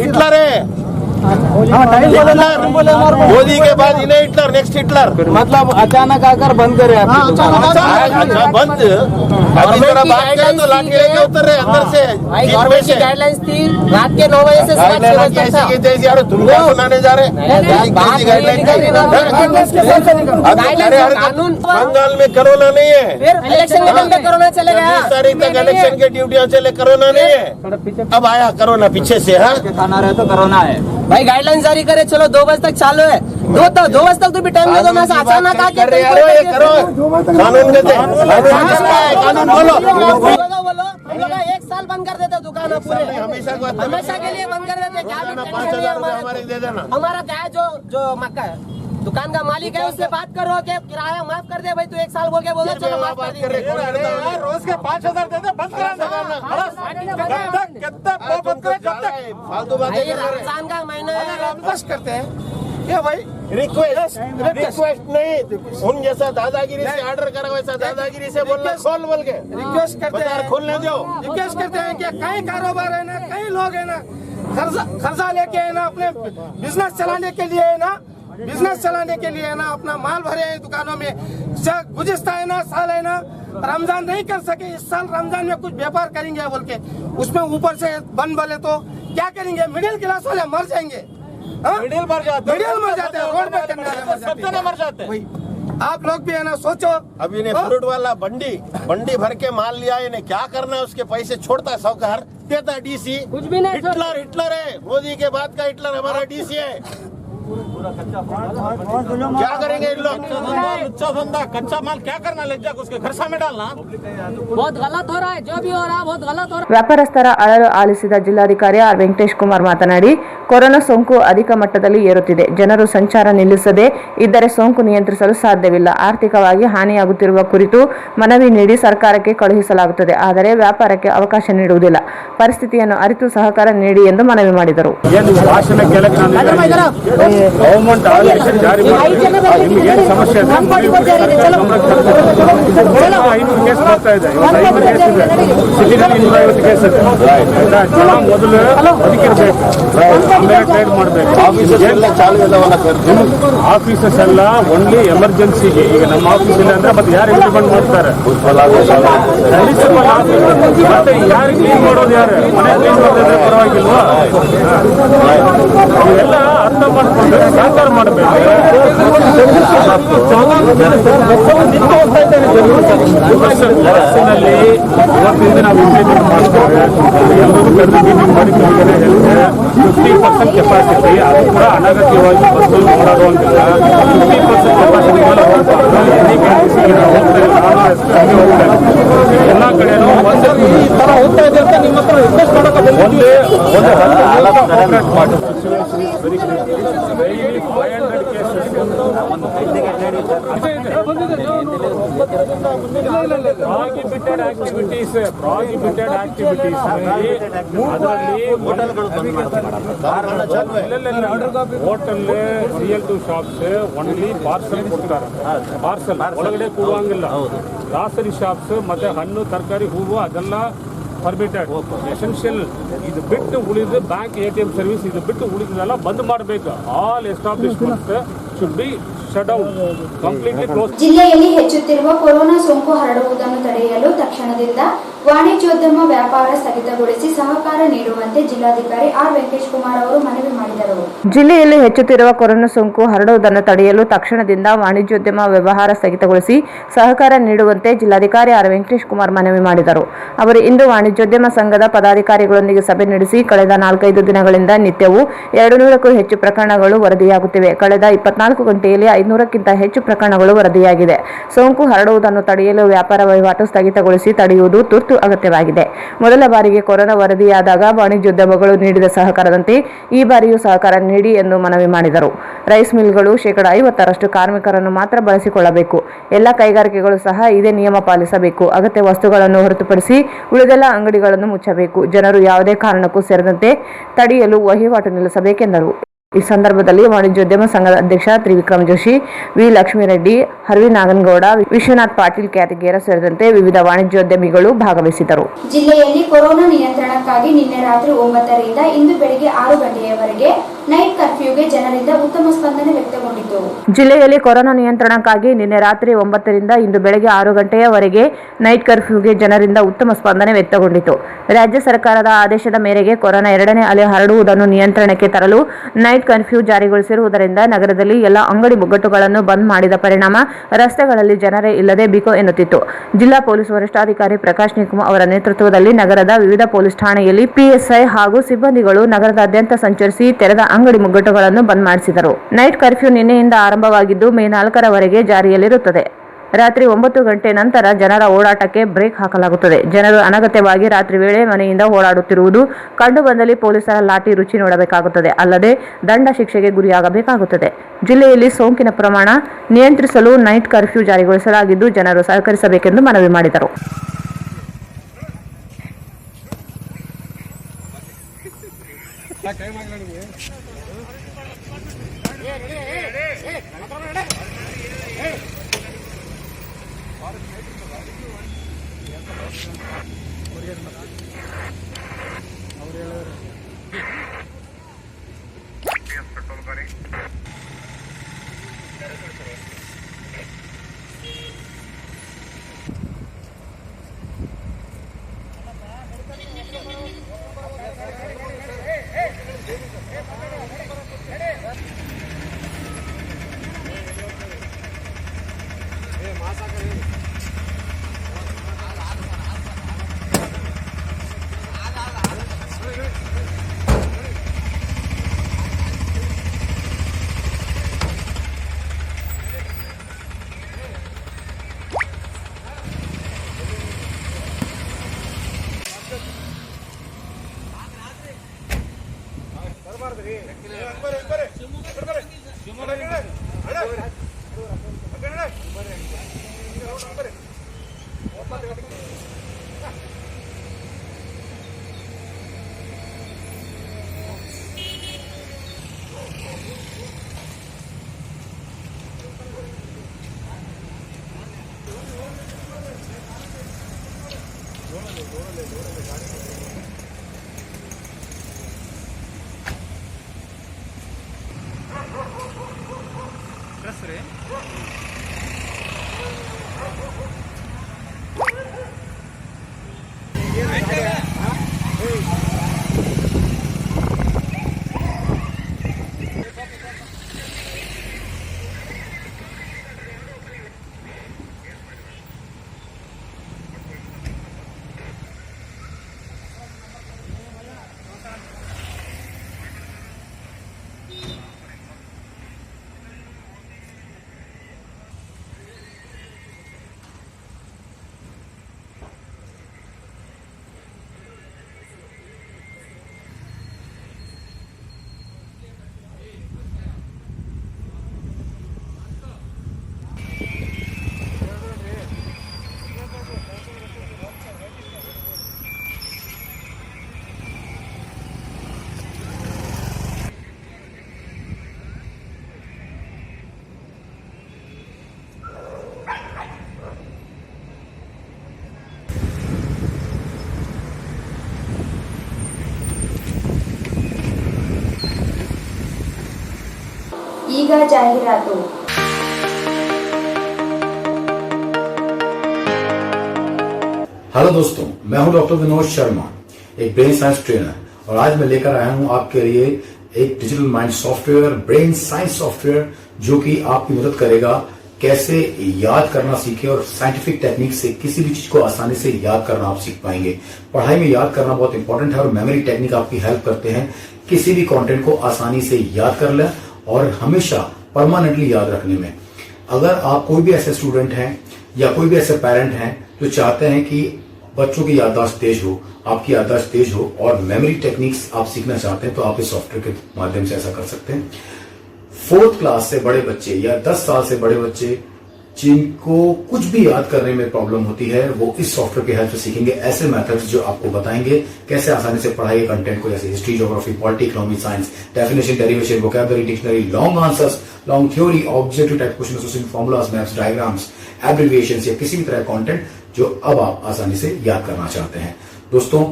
हिटलर है. मोदी के बाद इन्हें हिटलर, नेक्स्ट हिटलर. मतलब अचानक आकर बंद करे बंद. अभी जरा बात करें तो लाठी लेके उतर रहे अंदर से. गाइडलाइंस थी रात के 9 बजे से कैसी यार तुमको सुनाने जा रहे. बंगाल में कोरोना नहीं है, इलेक्शन के टाइम पे कोरोना चलेगा. 20 तारीख तक इलेक्शन के ड्यूटियां चले, कोरोना नहीं है. अब आया कोरोना पीछे से. हाँ खाना रहे तो कोरोना है भाई. गाइडलाइन जारी करे, चलो 2 बजे तक चालू है. 2 बजे तक तो भी टाइम दे दो. मैं अचानक आके करो कानून देते. कानून बोलो. हम लोग 1 साल बंद कर देते दुकान पूरे, हमेशा के लिए बंद कर देते. क्या 5,000 हमारे दे देना. हमारा क्या है जो मक्का है दुकान का मालिक है उससे बात करो कि किराया माफ कर दे भाई. तू 1 साल बोल के बोलो चलो माफ कर दे. रोज के 5,000 दे दे, बंद करा. फालतू बातें रमजान का महीना रिक्वेस्ट करते हैं क्या भाई? रिक्वेस्ट नहीं, उन जैसा दादागिरी से ऑर्डर करा वैसा दादागिरी से बोलना. खोल बोल के रिक्वेस्ट करते हैं, खोलने दो. रिक्वेस्ट करते हैं कि कई कारोबार है ना, कई लोग है ना खर्चा लेके है ना, अपने बिजनेस चलाने के लिए है ना, अपना माल भरे हैं दुकानों में. गुज़िश्ता है ना साल है ना रमजान नहीं कर सके, इस साल रमजान में कुछ व्यापार करेंगे बोल के उसमें ऊपर से बंद बोले तो क्या करेंगे? मिडिल क्लास वाले मर जाएंगे. मिडिल मर जाते हैं, रोड पे करने वाले मर जाते हैं. आप लोग भी है ना सोचो. अभी ने फ्रूट वाला बंडी भर के माल लिया, इन्हें क्या करना है? उसके पैसे छोड़ता है साहूकार, देता डीसी. कुछ भी नहीं. हिटलर है, मोदी के बाद का हिटलर हमारा डीसी है. क्या करेंगे इन लोग? कच्चा माल क्या करना, ले जाकर उसके घर सामने डालना. बहुत गलत हो रहा है, जो भी हो रहा है बहुत गलत हो रहा है. ವ್ಯಾಪಾರಸ್ಥರ ಅಳಲು ಆಲಿಸಿದ ಜಿಲ್ಲಾಧಿಕಾರಿ ಆರ್ ವೆಂಕಟೇಶ್ ಕುಮಾರ್ ಮಾತನಾಡಿ, ಕೊರೋನಾ ಸೋಂಕು ಅಧಿಕ ಮಟ್ಟದಲ್ಲಿ ಏರುತ್ತಿದೆ. ಜನರು ಸಂಚಾರ ನಿಲ್ಲಿಸದೆ ಇದ್ದರೆ ಸೋಂಕು ನಿಯಂತ್ರಿಸಲು ಸಾಧ್ಯವಿಲ್ಲ. ಆರ್ಥಿಕವಾಗಿ ಹಾನಿಯಾಗುತ್ತಿರುವ ಕುರಿತು ಮನವಿ ನೀಡಿ ಸರ್ಕಾರಕ್ಕೆ ಕಳುಹಿಸಲಾಗುತ್ತದೆ. ಆದರೆ ವ್ಯಾಪಾರಕ್ಕೆ ಅವಕಾಶ ನೀಡುವುದಿಲ್ಲ. ಪರಿಸ್ಥಿತಿಯನ್ನು ಅರಿತು ಸಹಕಾರ ನೀಡಿ ಎಂದು ಮನವಿ ಮಾಡಿದರು. ಗೌರ್ಮೆಂಟ್ ಆದೇಶ ಜಾರಿ ಮಾಡಿ ನಿಮ್ಗೆ ಏನು ಸಮಸ್ಯೆ ಇದೆ 500 ಕೇಸ್ ಬರ್ತಾ ಇದೆ, 500 ಕೇಸ್ ಇದೆ, ಸಿಟಿನಲ್ಲಿ 250 ಕೇಸ್ ಇದೆ. ಜನ ಮೊದಲು ಬದುಕಿರ್ಬೇಕು, ಆಮೇಲೆ ಟ್ರೇಡ್ ಮಾಡಬೇಕು. ಆಫೀಸಸ್ ಎಲ್ಲ ಓನ್ಲಿ ಎಮರ್ಜೆನ್ಸಿಗೆ. ಈಗ ನಮ್ಮ ಆಫೀಸ್ ಇಲ್ಲ ಅಂದ್ರೆ ಮತ್ತೆ ಯಾರು ಇಂಪ್ಲಿಮೆಂಟ್ ಮಾಡ್ತಾರೆ? ಮತ್ತೆ ಯಾರು ಕ್ಲೀನ್ ಮಾಡೋದು? ಯಾರು ಮನೆ ಕ್ಲೀನ್ ಮಾಡಿದ್ರೆ ಪರವಾಗಿಲ್ವಾ? ಇವೆಲ್ಲ ಅರ್ಥ ಮಾಡ್ಕೊಂಡು ಸಹಕಾರ ಮಾಡಬೇಕು. ಬಸ್ಸಿನಲ್ಲಿ ಇವತ್ತಿಂದ ನಾವು ಇಂಪ್ಲಿಮೆಂಟ್ ಮಾಡ್ತೇವೆ. ಎಲ್ಲರೂ ಕರೆದು ಮೀಟಿಂಗ್ ಮಾಡಿ ಹೇಳ್ತೇವೆ. 50% ಕೆಪಾಸಿಟಿ, ಅದು ಕೂಡ ಅನಗತ್ಯವಾಗಿ ಬಸ್ಸಲ್ಲಿ ಓಡಾಡುವಂತಿಲ್ಲ. 50% ಕೆಪಾಸಿಟಿ ಮೇಲೆ ಹೋಗ್ಬಾರ್ದು. ಎನಿ ಕ್ಯಾಂಡಿಸಿಗೆ ನಾವು ಹೋಗ್ತೇವೆ, ನಾನು ಹಂಗೆ ಹೋಗ್ತೇನೆ. ಎಲ್ಲ ಕಡೆನೂ ಈ ಥರ ಹೋಗ್ತಾ ಇದೆ ಅಂತ ನಿಮ್ಮ ಹತ್ರ ರಿಕ್ವೆಸ್ಟ್ ಮಾಡೋಕೆ ಒಂದೇ ಕೋಆಪರೇಟ್ ಮಾಡಿ. ಪ್ರಾಹಿಬಿಟೆಡ್ ಆಕ್ಟಿವಿಟೀಸ್ ಅದರಲ್ಲಿ hotel, retail shops only parcel ಕೊಡ್ತಾರೆ. ಪಾರ್ಸಲ್ ಒಳಗಡೆ ಕೂಡುವಂಗಿಲ್ಲ. ಗ್ರಾಸರಿ ಶಾಪ್ಸ್ ಮತ್ತೆ ಹಣ್ಣು, ತರಕಾರಿ, ಹೂವು ಅದೆಲ್ಲ ಪರ್ಮಿಟೆಡ್. ಎಸೆನ್ಷಿಯಲ್ ಇದು ಬಿಟ್ಟು ಉಳಿದ ಬ್ಯಾಂಕ್, ATM ಸರ್ವಿಸ್ ಇದು ಬಿಟ್ಟು ಉಳಿದೆಲ್ಲ ಬಂದ್ ಮಾಡಬೇಕು. All establishments should be shut down, completely close. ಜಿಲ್ಲೆಯಲ್ಲಿ ಹೆಚ್ಚುತ್ತಿರುವ ಕೊರೋನಾ ಸೋಂಕು ಹರಡುವುದನ್ನು ತಡೆಯಲು ತಕ್ಷಣದಿಂದ ವಾಣಿಜ್ಯೋದ್ಯಮ ವ್ಯಾಪಾರ ಸ್ಥಗಿತಗೊಳಿಸಿ ಸಹಕಾರ ನೀಡುವಂತೆ ಜಿಲ್ಲಾಧಿಕಾರಿ ಆರ್ ವೆಂಕಟೇಶ್ ಕುಮಾರ್ ಅವರು ಮನವಿ ಮಾಡಿದರು. ಜಿಲ್ಲೆಯಲ್ಲಿ ಹೆಚ್ಚುತ್ತಿರುವ ಕೊರೋನಾ ಸೋಂಕು ಹರಡುವುದನ್ನು ತಡೆಯಲು ತಕ್ಷಣದಿಂದ ವಾಣಿಜ್ಯೋದ್ಯಮ ವ್ಯವಹಾರ ಸ್ಥಗಿತಗೊಳಿಸಿ ಸಹಕಾರ ನೀಡುವಂತೆ ಜಿಲ್ಲಾಧಿಕಾರಿ ಆರ್ ವೆಂಕಟೇಶ್ ಕುಮಾರ್ ಮನವಿ ಮಾಡಿದರು. ಅವರು ಇಂದು ವಾಣಿಜ್ಯೋದ್ಯಮ ಸಂಘದ ಪದಾಧಿಕಾರಿಗಳೊಂದಿಗೆ ಸಭೆ ನಡೆಸಿ ಕಳೆದ 4-5 ದಿನಗಳಿಂದ ನಿತ್ಯವೂ 200ಕ್ಕೂ ಹೆಚ್ಚು ಪ್ರಕರಣಗಳು ವರದಿಯಾಗುತ್ತಿವೆ. ಕಳೆದ 24 ಗಂಟೆಯಲ್ಲಿ 500ಕ್ಕಿಂತ ಹೆಚ್ಚು ಪ್ರಕರಣಗಳು ವರದಿಯಾಗಿದೆ. ಸೋಂಕು ಹರಡುವುದನ್ನು ತಡೆಯಲು ವ್ಯಾಪಾರ ವಹಿವಾಟು ಸ್ಥಗಿತಗೊಳಿಸಿ ತಡೆಯುವುದು ತುರ್ತು ಅಗತ್ಯವಾಗಿದೆ. ಮೊದಲ ಬಾರಿಗೆ ಕೊರೋನಾ ವರದಿಯಾದಾಗ ವಾಣಿಜ್ಯೋದ್ಯಮಗಳು ನೀಡಿದ ಸಹಕಾರದಂತೆ ಈ ಬಾರಿಯೂ ಸಹಕಾರ ನೀಡಿ ಎಂದು ಮನವಿ ಮಾಡಿದರು. ರೈಸ್ ಮಿಲ್ಗಳು 50% ಕಾರ್ಮಿಕರನ್ನು ಮಾತ್ರ ಬಳಸಿಕೊಳ್ಳಬೇಕು. ಎಲ್ಲ ಕೈಗಾರಿಕೆಗಳು ಸಹ ಇದೇ ನಿಯಮ ಪಾಲಿಸಬೇಕು. ಅಗತ್ಯ ವಸ್ತುಗಳನ್ನು ಹೊರತುಪಡಿಸಿ ಉಳಿದೆಲ್ಲ ಅಂಗಡಿಗಳನ್ನು ಮುಚ್ಚಬೇಕು. ಜನರು ಯಾವುದೇ ಕಾರಣಕ್ಕೂ ಸೇರದಂತೆ ತಡೆಯಲು ವಹಿವಾಟು ನಿಲ್ಲಿಸಬೇಕೆಂದರು. ಈ ಸಂದರ್ಭದಲ್ಲಿ ವಾಣಿಜ್ಯೋದ್ಯಮ ಸಂಘದ ಅಧ್ಯಕ್ಷ ತ್ರಿವಿಕ್ರಮ್ ಜೋಶಿ, ವಿ ಲಕ್ಷ್ಮೀರೆಡ್ಡಿ, ಹರ್ವಿ ನಾಗನಗೌಡ, ವಿಶ್ವನಾಥ್ ಪಾಟೀಲ್ ಕ್ಯಾತಿಗೇರ ಸೇರಿದಂತೆ ವಿವಿಧ ವಾಣಿಜ್ಯೋದ್ಯಮಿಗಳು ಭಾಗವಹಿಸಿದರು. ಜಿಲ್ಲೆಯಲ್ಲಿ ಕೊರೋನಾ ನಿಯಂತ್ರಣಕ್ಕಾಗಿ ನಿನ್ನೆ ರಾತ್ರಿ 9ರಿಂದ ಇಂದು ಬೆಳಗ್ಗೆ 6 ಗಂಟೆಯವರೆಗೆ ನೈಟ್ ಕರ್ಫ್ಯೂಗೆ ಜನರಿಂದ ಉತ್ತಮ ಸ್ಪಂದನೆ ವ್ಯಕ್ತಗೊಂಡಿತು. ಜಿಲ್ಲೆಯಲ್ಲಿ ಕೊರೋನಾ ನಿಯಂತ್ರಣಕ್ಕಾಗಿ ನಿನ್ನೆ ರಾತ್ರಿ 9ರಿಂದ ಇಂದು ಬೆಳಗ್ಗೆ 6 ಗಂಟೆಯವರೆಗೆ ನೈಟ್ ಕರ್ಫ್ಯೂಗೆ ಜನರಿಂದ ಉತ್ತಮ ಸ್ಪಂದನೆ ವ್ಯಕ್ತಗೊಂಡಿತು. ರಾಜ್ಯ ಸರ್ಕಾರದ ಆದೇಶದ ಮೇರೆಗೆ ಕೊರೋನಾ 2ನೇ ಅಲೆ ಹರಡುವುದನ್ನು ನಿಯಂತ್ರಣಕ್ಕೆ ತರಲು ನೈಟ್ ಕರ್ಫ್ಯೂ ಜಾರಿಗೊಳಿಸಿರುವುದರಿಂದ ನಗರದಲ್ಲಿ ಎಲ್ಲ ಅಂಗಡಿ ಮುಗ್ಗಟ್ಟುಗಳನ್ನು ಬಂದ್ ಮಾಡಿದ ಪರಿಣಾಮ ರಸ್ತೆಗಳಲ್ಲಿ ಜನರೇ ಇಲ್ಲದೆ ಬಿಕೋ ಎನ್ನುತ್ತಿತ್ತು. ಜಿಲ್ಲಾ ಪೊಲೀಸ್ ವರಿಷ್ಠಾಧಿಕಾರಿ ಪ್ರಕಾಶ್ ನಿಕುಮ್ ಅವರ ನೇತೃತ್ವದಲ್ಲಿ ನಗರದ ವಿವಿಧ ಪೊಲೀಸ್ ಠಾಣೆಯಲ್ಲಿ PSI ಹಾಗೂ ಸಿಬ್ಬಂದಿಗಳು ನಗರದಾದ್ಯಂತ ಸಂಚರಿಸಿ ತೆರೆದ ಅಂಗಡಿ ಮುಗ್ಗಟ್ಟುಗಳನ್ನು ಬಂದ್ ಮಾಡಿಸಿದರು. ನೈಟ್ ಕರ್ಫ್ಯೂ ನಿನ್ನೆಯಿಂದ ಆರಂಭವಾಗಿದ್ದು ಮೇ 4ರವರೆಗೆ ಜಾರಿಯಲ್ಲಿರುತ್ತದೆ. ರಾತ್ರಿ 9 ಗಂಟೆ ನಂತರ ಜನರ ಓಡಾಟಕ್ಕೆ ಬ್ರೇಕ್ ಹಾಕಲಾಗುತ್ತದೆ. ಜನರು ಅನಗತ್ಯವಾಗಿ ರಾತ್ರಿ ವೇಳೆ ಮನೆಯಿಂದ ಓಡಾಡುತ್ತಿರುವುದು ಕಂಡುಬಂದಲ್ಲಿ ಪೊಲೀಸರ ಲಾಠಿ ರುಚಿ ನೋಡಬೇಕಾಗುತ್ತದೆ, ಅಲ್ಲದೆ ದಂಡ ಶಿಕ್ಷೆಗೆ ಗುರಿಯಾಗಬೇಕಾಗುತ್ತದೆ. ಜಿಲ್ಲೆಯಲ್ಲಿ ಸೋಂಕಿನ ಪ್ರಮಾಣ ನಿಯಂತ್ರಿಸಲು ನೈಟ್ ಕರ್ಫ್ಯೂ ಜಾರಿಗೊಳಿಸಲಾಗಿದ್ದು ಜನರು ಸಹಕರಿಸಬೇಕೆಂದು ಮನವಿ ಮಾಡಿದರು. ಈಗ ಜಾಹೀರಾತು. हेलो दोस्तों, मैं हूं डॉक्टर विनोद शर्मा, एक ब्रेन साइंस ट्रेनर, और आज मैं लेकर आया हूं आपके लिए एक digital mind software, brain science software, जो कि आपकी मदद करेगा कैसे याद करना सीखे और साइंटिफिक टेक्निक से किसी भी चीज को आसानी से याद करना आप सीख पाएंगे। पढ़ाई में याद करना बहुत इंपॉर्टेंट है और मेमोरी टेक्निक आपकी हेल्प करते हैं किसी भी कंटेंट को आसानी से याद कर लें और हमेशा परमानेंटली याद रखने में। अगर आप कोई भी ऐसे स्टूडेंट हैं या कोई भी ऐसे पेरेंट हैं जो चाहते हैं कि बच्चों की याददाश्त तेज हो, आपकी याददाश्त तेज हो और मेमोरी टेक्निक्स आप सीखना चाहते हैं, तो आप इस सॉफ्टवेयर के माध्यम से ऐसा कर सकते हैं। 4th क्लास से बड़े बच्चे या 10 साल से बड़े बच्चे जिनको कुछ भी याद करने में प्रॉब्लम होती है, वो इस सॉफ्टवेयर की हेल्प से सीखेंगे ऐसे मेथड्स जो आपको बताएंगे कैसे आसानी से पढ़ाई के कंटेंट को, जैसे history, geography, polity, economy, science, definition, derivation, vocabulary, dictionary, long answers, long theory, objective type question, association formulas, maps, diagrams, abbreviations या किसी भी तरह कंटेंट जो अब आप आसानी से याद करना चाहते हैं। दोस्तों,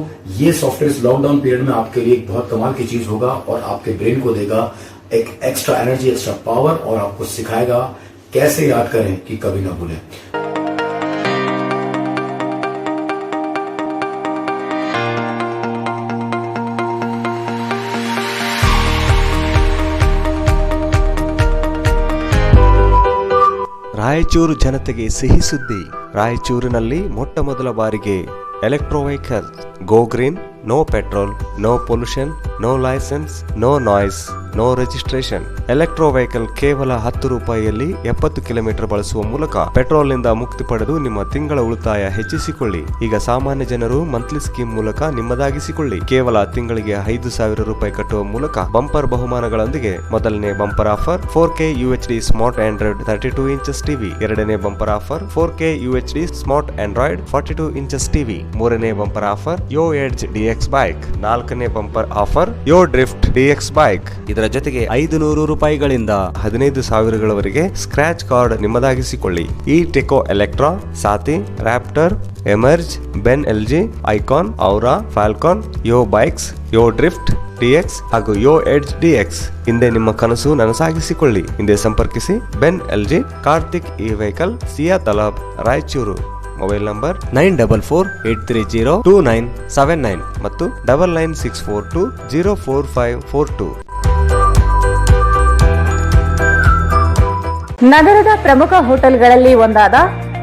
ये सॉफ्टवेयर इस लॉकडाउन पीरियड में आपके लिए एक बहुत कमाल की चीज होगा और आपके ब्रेन को देगा एक एक्स्ट्रा एनर्जी, एक्स्ट्रा पावर और आपको सिखाएगा कैसे याद करें कि कभी ना भूलें। ರಾಯಚೂರು ಜನತೆಗೆ ಸಿಹಿ ಸುದ್ದಿ. ರಾಯಚೂರಿನಲ್ಲಿ ಮೊಟ್ಟ ಮೊದಲ ಬಾರಿಗೆ electro vehicle go green, no petrol, no pollution, no licence, no noise, no registration. Electro vehicle ಕೇವಲ 10 ರೂಪಾಯಿಯಲ್ಲಿ 70 ಕಿಲೋಮೀಟರ್ ಬಳಸುವ ಮೂಲಕ ಪೆಟ್ರೋಲ್ನಿಂದ ಮುಕ್ತಿ ಪಡೆದು ನಿಮ್ಮ ತಿಂಗಳ ಉಳಿತಾಯ ಹೆಚ್ಚಿಸಿಕೊಳ್ಳಿ. ಈಗ ಸಾಮಾನ್ಯ ಜನರು ಮಂತ್ಲಿ ಸ್ಕೀಮ್ ಮೂಲಕ ನಿಮ್ಮದಾಗಿಸಿಕೊಳ್ಳಿ. ಕೇವಲ ತಿಂಗಳಿಗೆ 5,000 ರೂಪಾಯಿ ಕಟ್ಟುವ ಮೂಲಕ ಬಂಪರ್ ಬಹುಮಾನಗಳೊಂದಿಗೆ ಮೊದಲನೇ bumper offer 4K UHD smart Android 32 inches TV. ಎರಡನೇ bumper offer 4K UHD smart Android 42 inches TV. ಮೂರನೇ bumper offer Yo Edge DX bike. ನಾಲ್ಕನೇ bumper offer Yo Drift DX bike. ಇದರ ಜೊತೆಗೆ 500 ರೂಪಾಯಿಗಳಿಂದ 15,000ಗಳವರೆಗೆ ಸ್ಕ್ರಾಚ್ ಕಾರ್ಡ್ ನಿಮ್ಮದಾಗಿಸಿಕೊಳ್ಳಿ. ಈ Techo Electra, Saathi, Raptor, Emerge, Ben LG, Icon, Aura, Falcon, Yo bikes, Yo Drift DX ಹಾಗೂ ಯೋ Edge DX. ಹಿಂದೆ ನಿಮ್ಮ ಕನಸು ನನಸಾಗಿಸಿಕೊಳ್ಳಿ. ಹಿಂದೆ ಸಂಪರ್ಕಿಸಿ ಬೆನ್ LG, ಕಾರ್ತಿಕ್ ಈ vehicle, Siya Talab, Raichur. Mobile number 9448302979 ಮತ್ತು 9964204542. ನಗರದ ಪ್ರಮುಖ ಹೋಟೆಲ್ಗಳಲ್ಲಿ ಒಂದಾದ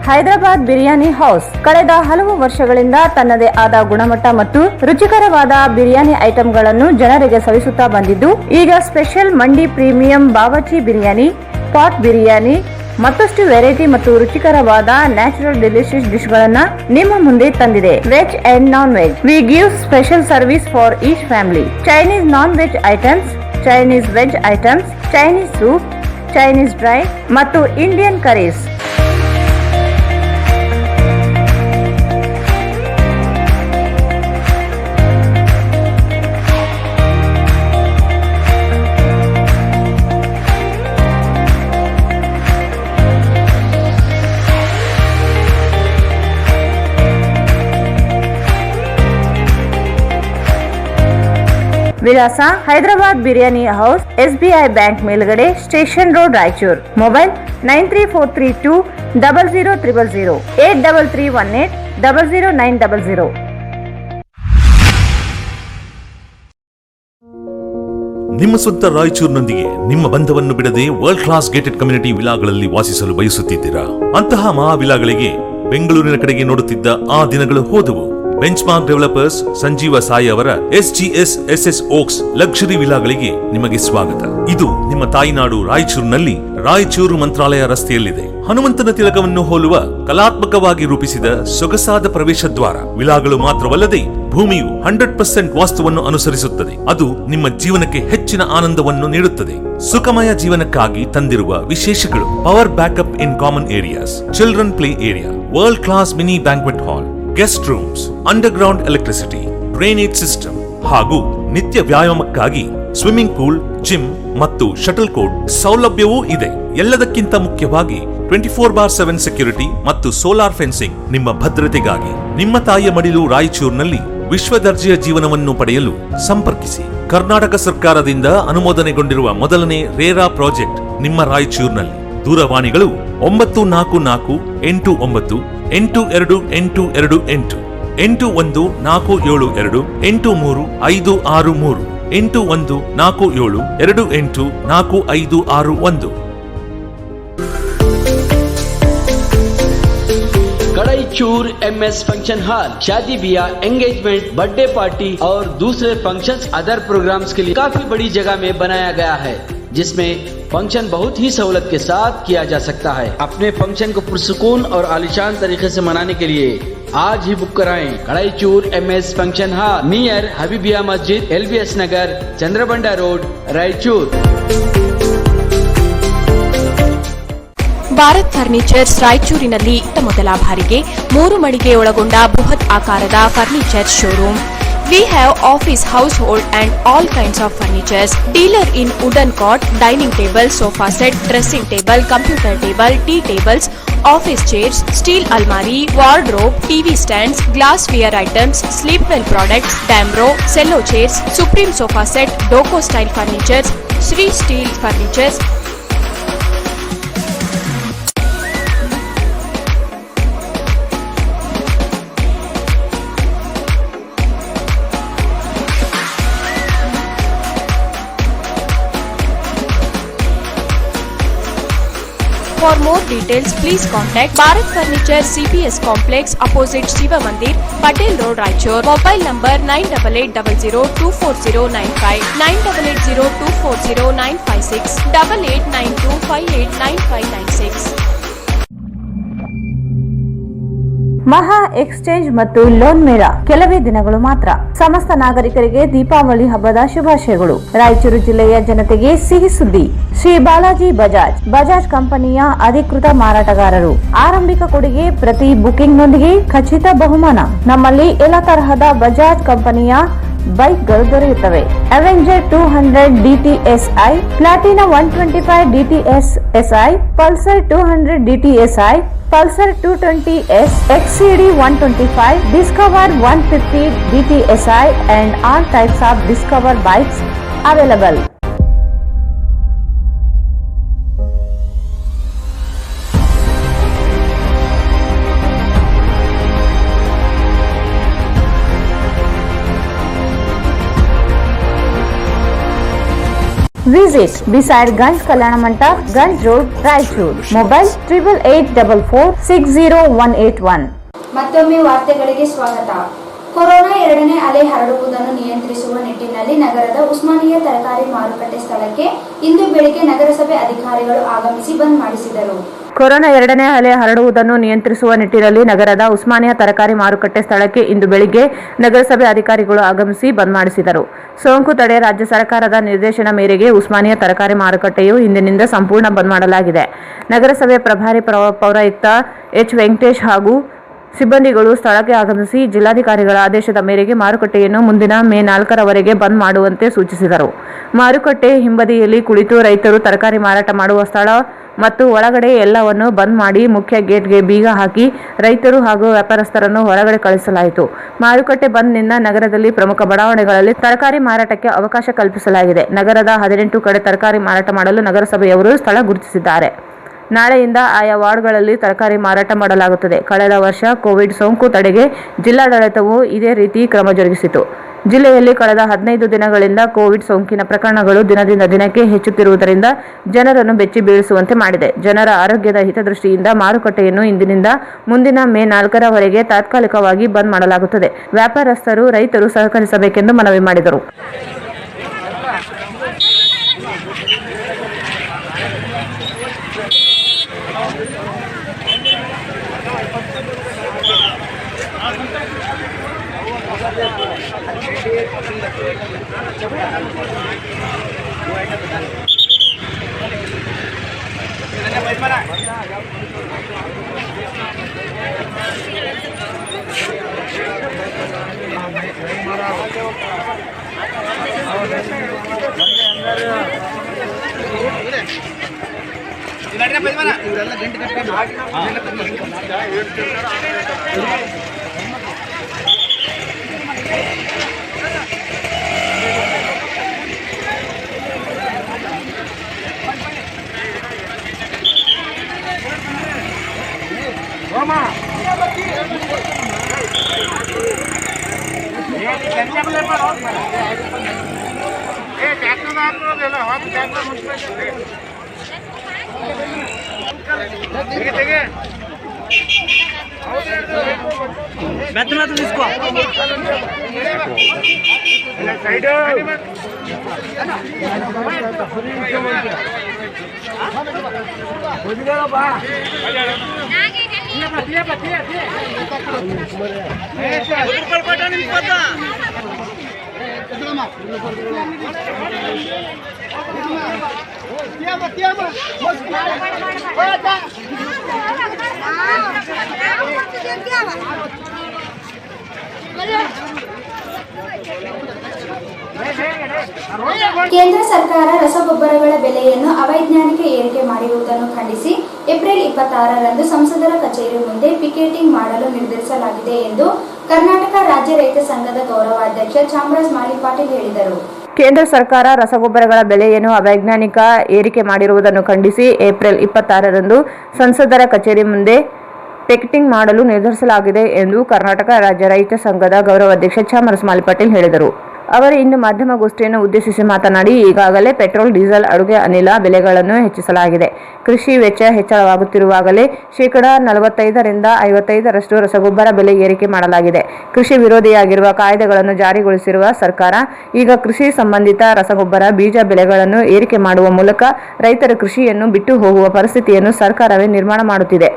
ಹೈದರಾಬಾದ್ ಬಿರಿಯಾನಿ ಹೌಸ್ ಕಳೆದ ಹಲವು ವರ್ಷಗಳಿಂದ ತನ್ನದೇ ಆದ ಗುಣಮಟ್ಟ ಮತ್ತು ರುಚಿಕರವಾದ ಬಿರಿಯಾನಿ ಐಟಂಗಳನ್ನು ಜನರಿಗೆ ಸವಿಸುತ್ತಾ ಬಂದಿದ್ದು, ಈಗ ಸ್ಪೆಷಲ್ ಮಂಡಿ, ಪ್ರೀಮಿಯಂ ಬಾವರ್ಚಿ ಬಿರಿಯಾನಿ, ಪಾಟ್ ಬಿರಿಯಾನಿ, ಮತ್ತಷ್ಟು ವೆರೈಟಿ ಮತ್ತು ರುಚಿಕರವಾದ ನ್ಯಾಚುರಲ್ ಡೆಲಿಷಿಯಸ್ ಡಿಶ್ ಗಳನ್ನ ನಿಮ್ಮ ಮುಂದೆ ತಂದಿದೆ. Veg and non veg. We give special service for each family. Chinese non veg items, Chinese veg items, Chinese soup, Chinese dry ಮತ್ತು ಇಂಡಿಯನ್ ಕರೀಸ್. ವಿಳಾಸ Hyderabad biryani house, SBI bank ಮೇಲ್ಗಡೆ, station road, Raichur. Mobile 9343200000, 8331800900. ನಿಮ್ಮ ಸ್ವಂತ ರಾಯಚೂರಿನೊಂದಿಗೆ ನಿಮ್ಮ ಬಂಧವನ್ನು ಬಿಡದೆ ವರ್ಲ್ಡ್ ಕ್ಲಾಸ್ ಗೇಟೆಡ್ ಕಮ್ಯುನಿಟಿ ವಿಲಾಗಳಲ್ಲಿ ವಾಸಿಸಲು ಬಯಸುತ್ತಿದ್ದೀರಾ? ಅಂತಹ ಮಹಾವಿಲಾಗಳಿಗೆ ಬೆಂಗಳೂರಿನ ಕಡೆಗೆ ನೋಡುತ್ತಿದ್ದ ಆ ದಿನಗಳು ಹೋದವು. ಬೆಂಚ್ಮಾರ್ಕ್ ಡೆವಲಪರ್ಸ್ ಸಂಜೀವ ಸಾಯಿ ಅವರ SGS SS ಓಕ್ಸ್ ಲಕ್ಸುರಿ ವಿಲಾಗಳಿಗೆ ನಿಮಗೆ ಸ್ವಾಗತ. ಇದು ನಿಮ್ಮ ತಾಯಿನಾಡು ರಾಯಚೂರಿನಲ್ಲಿ ರಾಯಚೂರು ಮಂತ್ರಾಲಯ ರಸ್ತೆಯಲ್ಲಿದೆ. ಹನುಮಂತನ ತಿಲಕವನ್ನು ಹೋಲುವ ಕಲಾತ್ಮಕವಾಗಿ ರೂಪಿಸಿದ ಸೊಗಸಾದ ಪ್ರವೇಶ ದ್ವಾರ. ವಿಲಾಗಳು ಮಾತ್ರವಲ್ಲದೆ ಭೂಮಿಯು 100% ವಾಸ್ತುವನ್ನು ಅನುಸರಿಸುತ್ತದೆ. ಅದು ನಿಮ್ಮ ಜೀವನಕ್ಕೆ ಹೆಚ್ಚಿನ ಆನಂದವನ್ನು ನೀಡುತ್ತದೆ. ಸುಖಮಯ ಜೀವನಕ್ಕಾಗಿ ತಂದಿರುವ ವಿಶೇಷಗಳು: power backup in common areas, children play area, world class mini banquet hall, guest rooms, underground electricity, drainage system ಹಾಗೂ ನಿತ್ಯ ವ್ಯಾಯಾಮಕ್ಕಾಗಿ ಸ್ವಿಮ್ಮಿಂಗ್ ಪೂಲ್, ಜಿಮ್ ಮತ್ತು ಶಟಲ್ ಕೋರ್ಟ್ ಸೌಲಭ್ಯವೂ ಇದೆ. ಎಲ್ಲದಕ್ಕಿಂತ ಮುಖ್ಯವಾಗಿ 24/7 ಸೆಕ್ಯೂರಿಟಿ ಮತ್ತು ಸೋಲಾರ್ ಫೆನ್ಸಿಂಗ್ ನಿಮ್ಮ ಭದ್ರತೆಗಾಗಿ. ನಿಮ್ಮ ತಾಯಿಯ ಮಡಿಲು ರಾಯಚೂರಿನಲ್ಲಿ ವಿಶ್ವ ದರ್ಜೆಯ ಜೀವನವನ್ನು ಪಡೆಯಲು ಸಂಪರ್ಕಿಸಿ. ಕರ್ನಾಟಕ ಸರ್ಕಾರದಿಂದ ಅನುಮೋದನೆಗೊಂಡಿರುವ ಮೊದಲನೇ ರೇರಾ ಪ್ರಾಜೆಕ್ಟ್ ನಿಮ್ಮ ರಾಯಚೂರಿನಲ್ಲಿ. ದೂರವಾಣಿಗಳು 9448982828 8147283563 8147284561. कड़ाईचूर MS फंक्शन हॉल शादी ब्याह, एंगेजमेंट, बर्थडे पार्टी और दूसरे फंक्शंस अदर प्रोग्राम्स के लिए काफी बड़ी जगह में बनाया गया है, जिसमें फंक्शन बहुत ही सहूलत के साथ किया जा सकता है। अपने फंक्शन को पुरसुकून और आलीशान तरीके से मनाने के लिए आज ही बुक कराएं। Kadaichur MS function hall near Habibiya मस्जिद, LBS नगर, चंद्रबंडा रोड, रायचूर। ಭಾರತ್ ಫರ್ನಿಚರ್ಸ್ ರಾಯಚೂರಿನಲ್ಲಿ ಮೊದಲ ಬಾರಿಗೆ 3 ಮಳಿಗೆ ಒಳಗೊಂಡ ಬೃಹತ್ ಆಕಾರದ furniture showroom. We have office, household and all kinds of furnitures. Dealer in wooden cot, dining table, sofa set, dressing table, computer table, tea tables, office chairs, steel almari, wardrobe, TV stands, glassware items, sleepwell products, Damro, cello chairs, Supreme sofa set, Doco style furnitures, Sri steel furnitures. For more details, please contact Bharat Furniture CPS Complex opposite Shiva Mandir, Patel Road, Raichur. Mobile number 9880240959, 9880240956, 8892589596. ಮಹಾ exchange ಮತ್ತು loan ಮೇಳ ಕೆಲವೇ ದಿನಗಳು ಮಾತ್ರ. ಸಮಸ್ತ ನಾಗರಿಕರಿಗೆ ದೀಪಾವಳಿ ಹಬ್ಬದ ಶುಭಾಶಯಗಳು. ರಾಯಚೂರು ಜಿಲ್ಲೆಯ ಜನತೆಗೆ ಸಿಹಿ ಸುದ್ದಿ. ಶ್ರೀ ಬಾಲಾಜಿ ಬಜಾಜ್ ಕಂಪನಿಯ ಅಧಿಕೃತ ಮಾರಾಟಗಾರರು. ಆರಂಭಿಕ ಕೊಡುಗೆ ಪ್ರತಿ ಬುಕಿಂಗ್ನೊಂದಿಗೆ ಖಚಿತ ಬಹುಮಾನ. ನಮ್ಮಲ್ಲಿ ಎಲ್ಲ ತರಹದ ಬಜಾಜ್ ಕಂಪನಿಯ ಬೈಕ್ಗಳು ದೊರೆಯುತ್ತವೆ. Avenger 200 DTSI, Platina 125 DTSI, Pulsar 200 DTSI, Pulsar 220S, XCD 125, Discover 150 DTSI and all types of Discover bikes available. Visit beside Ganj Kalyana Mandap, Ganj Road, Raichur. Mobile 8844460181. ಮತ್ತೊಮ್ಮೆ ವಾರ್ತೆಗಳಿಗೆ ಸ್ವಾಗತ. ಕೊರೋನಾ ಎರಡನೇ ಅಲೆ ಹರಡುವುದನ್ನು ನಿಯಂತ್ರಿಸುವ ನಿಟ್ಟಿನಲ್ಲಿ ನಗರದ ಉಸ್ಮಾನಿಯಾ ತರಕಾರಿ ಮಾರುಕಟ್ಟೆ ಸ್ಥಳಕ್ಕೆ ಇಂದು ಬೆಳಿಗ್ಗೆ ನಗರಸಭೆ ಅಧಿಕಾರಿಗಳು ಆಗಮಿಸಿ ಬಂದ್ ಮಾಡಿಸಿದರು. ಕೊರೋನಾ ಎರಡನೇ ಅಲೆ ಹರಡುವುದನ್ನು ನಿಯಂತ್ರಿಸುವ ನಿಟ್ಟಿನಲ್ಲಿ ನಗರದ ಉಸ್ಮಾನಿಯಾ ತರಕಾರಿ ಮಾರುಕಟ್ಟೆ ಸ್ಥಳಕ್ಕೆ ಇಂದು ಬೆಳಿಗ್ಗೆ ನಗರಸಭೆ ಅಧಿಕಾರಿಗಳು ಆಗಮಿಸಿ ಬಂದ್ ಮಾಡಿಸಿದರು. ಸೋಂಕು ತಡೆ ರಾಜ್ಯ ಸರ್ಕಾರದ ನಿರ್ದೇಶನ ಮೇರೆಗೆ ಉಸ್ಮಾನಿಯಾ ತರಕಾರಿ ಮಾರುಕಟ್ಟೆಯು ಇಂದಿನಿಂದ ಸಂಪೂರ್ಣ ಬಂದ್ ಮಾಡಲಾಗಿದೆ. ನಗರಸಭೆ ಪ್ರಭಾರಿ ಪೌರಾಯುಕ್ತ H. ವೆಂಕಟೇಶ್ ಹಾಗೂ ಸಿಬ್ಬಂದಿಗಳು ಸ್ಥಳಕ್ಕೆ ಆಗಮಿಸಿ ಜಿಲ್ಲಾಧಿಕಾರಿಗಳ ಆದೇಶದ ಮೇರೆಗೆ ಮಾರುಕಟ್ಟೆಯನ್ನು ಮುಂದಿನ ಮೇ 4ರವರೆಗೆ ಬಂದ್ ಮಾಡುವಂತೆ ಸೂಚಿಸಿದರು. ಮಾರುಕಟ್ಟೆ ಹಿಂಬದಿಯಲ್ಲಿ ಕುಳಿತು ರೈತರು ತರಕಾರಿ ಮಾರಾಟ ಮಾಡುವ ಸ್ಥಳ ಮತ್ತು ಒಳಗಡೆ ಎಲ್ಲವನ್ನು ಬಂದ್ ಮಾಡಿ ಮುಖ್ಯ ಗೇಟ್ಗೆ ಬೀಗ ಹಾಕಿ ರೈತರು ಹಾಗೂ ವ್ಯಾಪಾರಸ್ಥರನ್ನು ಹೊರಗಡೆ ಕಳಿಸಲಾಯಿತು. ಮಾರುಕಟ್ಟೆ ಬಂದ್ನಿಂದ ನಗರದಲ್ಲಿ ಪ್ರಮುಖ ಬಡಾವಣೆಗಳಲ್ಲಿ ತರಕಾರಿ ಮಾರಾಟಕ್ಕೆ ಅವಕಾಶ ಕಲ್ಪಿಸಲಾಗಿದೆ. ನಗರದ 18 ಕಡೆ ತರಕಾರಿ ಮಾರಾಟ ಮಾಡಲು ನಗರಸಭೆಯವರು ಸ್ಥಳ ಗುರುತಿಸಿದ್ದಾರೆ. ನಾಳೆಯಿಂದ ಆಯಾ ವಾರ್ಡ್ಗಳಲ್ಲಿ ತರಕಾರಿ ಮಾರಾಟ ಮಾಡಲಾಗುತ್ತದೆ. ಕಳೆದ ವರ್ಷ ಕೋವಿಡ್ ಸೋಂಕು ತಡೆಗೆ ಜಿಲ್ಲಾಡಳಿತವು ಇದೇ ರೀತಿ ಕ್ರಮ ಜರುಗಿಸಿತು. ಜಿಲ್ಲೆಯಲ್ಲಿ ಕಳೆದ 15 ದಿನಗಳಿಂದ ಕೋವಿಡ್ ಸೋಂಕಿನ ಪ್ರಕರಣಗಳು ದಿನದಿಂದ ದಿನಕ್ಕೆ ಹೆಚ್ಚುತ್ತಿರುವುದರಿಂದ ಜನರನ್ನು ಬೆಚ್ಚಿ ಬೀಳಿಸುವಂತೆ ಮಾಡಿದೆ. ಜನರ ಆರೋಗ್ಯದ ಹಿತದೃಷ್ಟಿಯಿಂದ ಮಾರುಕಟ್ಟೆಯನ್ನು ಇಂದಿನಿಂದ ಮುಂದಿನ ಮೇ 4ರವರೆಗೆ ತಾತ್ಕಾಲಿಕವಾಗಿ ಬಂದ್ ಮಾಡಲಾಗುತ್ತದೆ. ವ್ಯಾಪಾರಸ್ಥರು ರೈತರು ಸಹಕರಿಸಬೇಕೆಂದು ಮನವಿ ಮಾಡಿದರು. ಕೇಂದ್ರ ಸರ್ಕಾರ ರಸಗೊಬ್ಬರಗಳ ಬೆಲೆಯನ್ನು ಅವೈಜ್ಞಾನಿಕ ಏರಿಕೆ ಮಾಡಿರುವುದನ್ನು ಖಂಡಿಸಿ ಏಪ್ರಿಲ್ 26ರಂದು ಸಂಸದರ ಕಚೇರಿ ಮುಂದೆ ಪಿಕೆಟಿಂಗ್ ಮಾಡಲು ನಿರ್ಧರಿಸಲಾಗಿದೆ ಎಂದು ಕರ್ನಾಟಕ ರಾಜ್ಯ ರೈತ ಸಂಘದ ಗೌರವಾಧ್ಯಕ್ಷ ಚಾಮರಾಜ್ ಮಾಲಿಪಾಟೀಲ್ ಹೇಳಿದರು. ಕೇಂದ್ರ ಸರ್ಕಾರ ರಸಗೊಬ್ಬರಗಳ ಬೆಲೆಯನ್ನು ಅವೈಜ್ಞಾನಿಕ ಏರಿಕೆ ಮಾಡಿರುವುದನ್ನು ಖಂಡಿಸಿ ಏಪ್ರಿಲ್ 26ರಂದು ಸಂಸದರ ಕಚೇರಿ ಮುಂದೆ ಪಿಕೆಟಿಂಗ್ ಮಾಡಲು ನಿರ್ಧರಿಸಲಾಗಿದೆ ಎಂದು ಕರ್ನಾಟಕ ರಾಜ್ಯ ರೈತ ಸಂಘದ ಗೌರವಾಧ್ಯಕ್ಷ ಚಾಮರಾಜ್ ಮಾಲಿಪಾಟೀಲ್ ಹೇಳಿದರು. ಅವರು ಇಂದು ಮಾಧ್ಯಮಗೋಷ್ಠಿಯನ್ನು ಉದ್ದೇಶಿಸಿ ಮಾತನಾಡಿ, ಈಗಾಗಲೇ ಪೆಟ್ರೋಲ್, ಡೀಸೆಲ್, ಅಡುಗೆ ಅನಿಲ ಬೆಲೆಗಳನ್ನು ಹೆಚ್ಚಿಸಲಾಗಿದೆ. ಕೃಷಿ ವೆಚ್ಚ ಹೆಚ್ಚಳವಾಗುತ್ತಿರುವಾಗಲೇ ಶೇಕಡಾ 45ರಿಂದ 55ರಷ್ಟು ರಸಗೊಬ್ಬರ ಬೆಲೆ ಏರಿಕೆ ಮಾಡಲಾಗಿದೆ. ಕೃಷಿ ವಿರೋಧಿಯಾಗಿರುವ ಕಾಯ್ದೆಗಳನ್ನು ಜಾರಿಗೊಳಿಸಿರುವ ಸರ್ಕಾರ ಈಗ ಕೃಷಿ ಸಂಬಂಧಿತ ರಸಗೊಬ್ಬರ, ಬೀಜ ಬೆಲೆಗಳನ್ನು ಏರಿಕೆ ಮಾಡುವ ಮೂಲಕ ರೈತರ ಕೃಷಿಯನ್ನು ಬಿಟ್ಟು ಹೋಗುವ ಪರಿಸ್ಥಿತಿಯನ್ನು ಸರ್ಕಾರವೇ ನಿರ್ಮಾಣ ಮಾಡುತ್ತಿದೆ.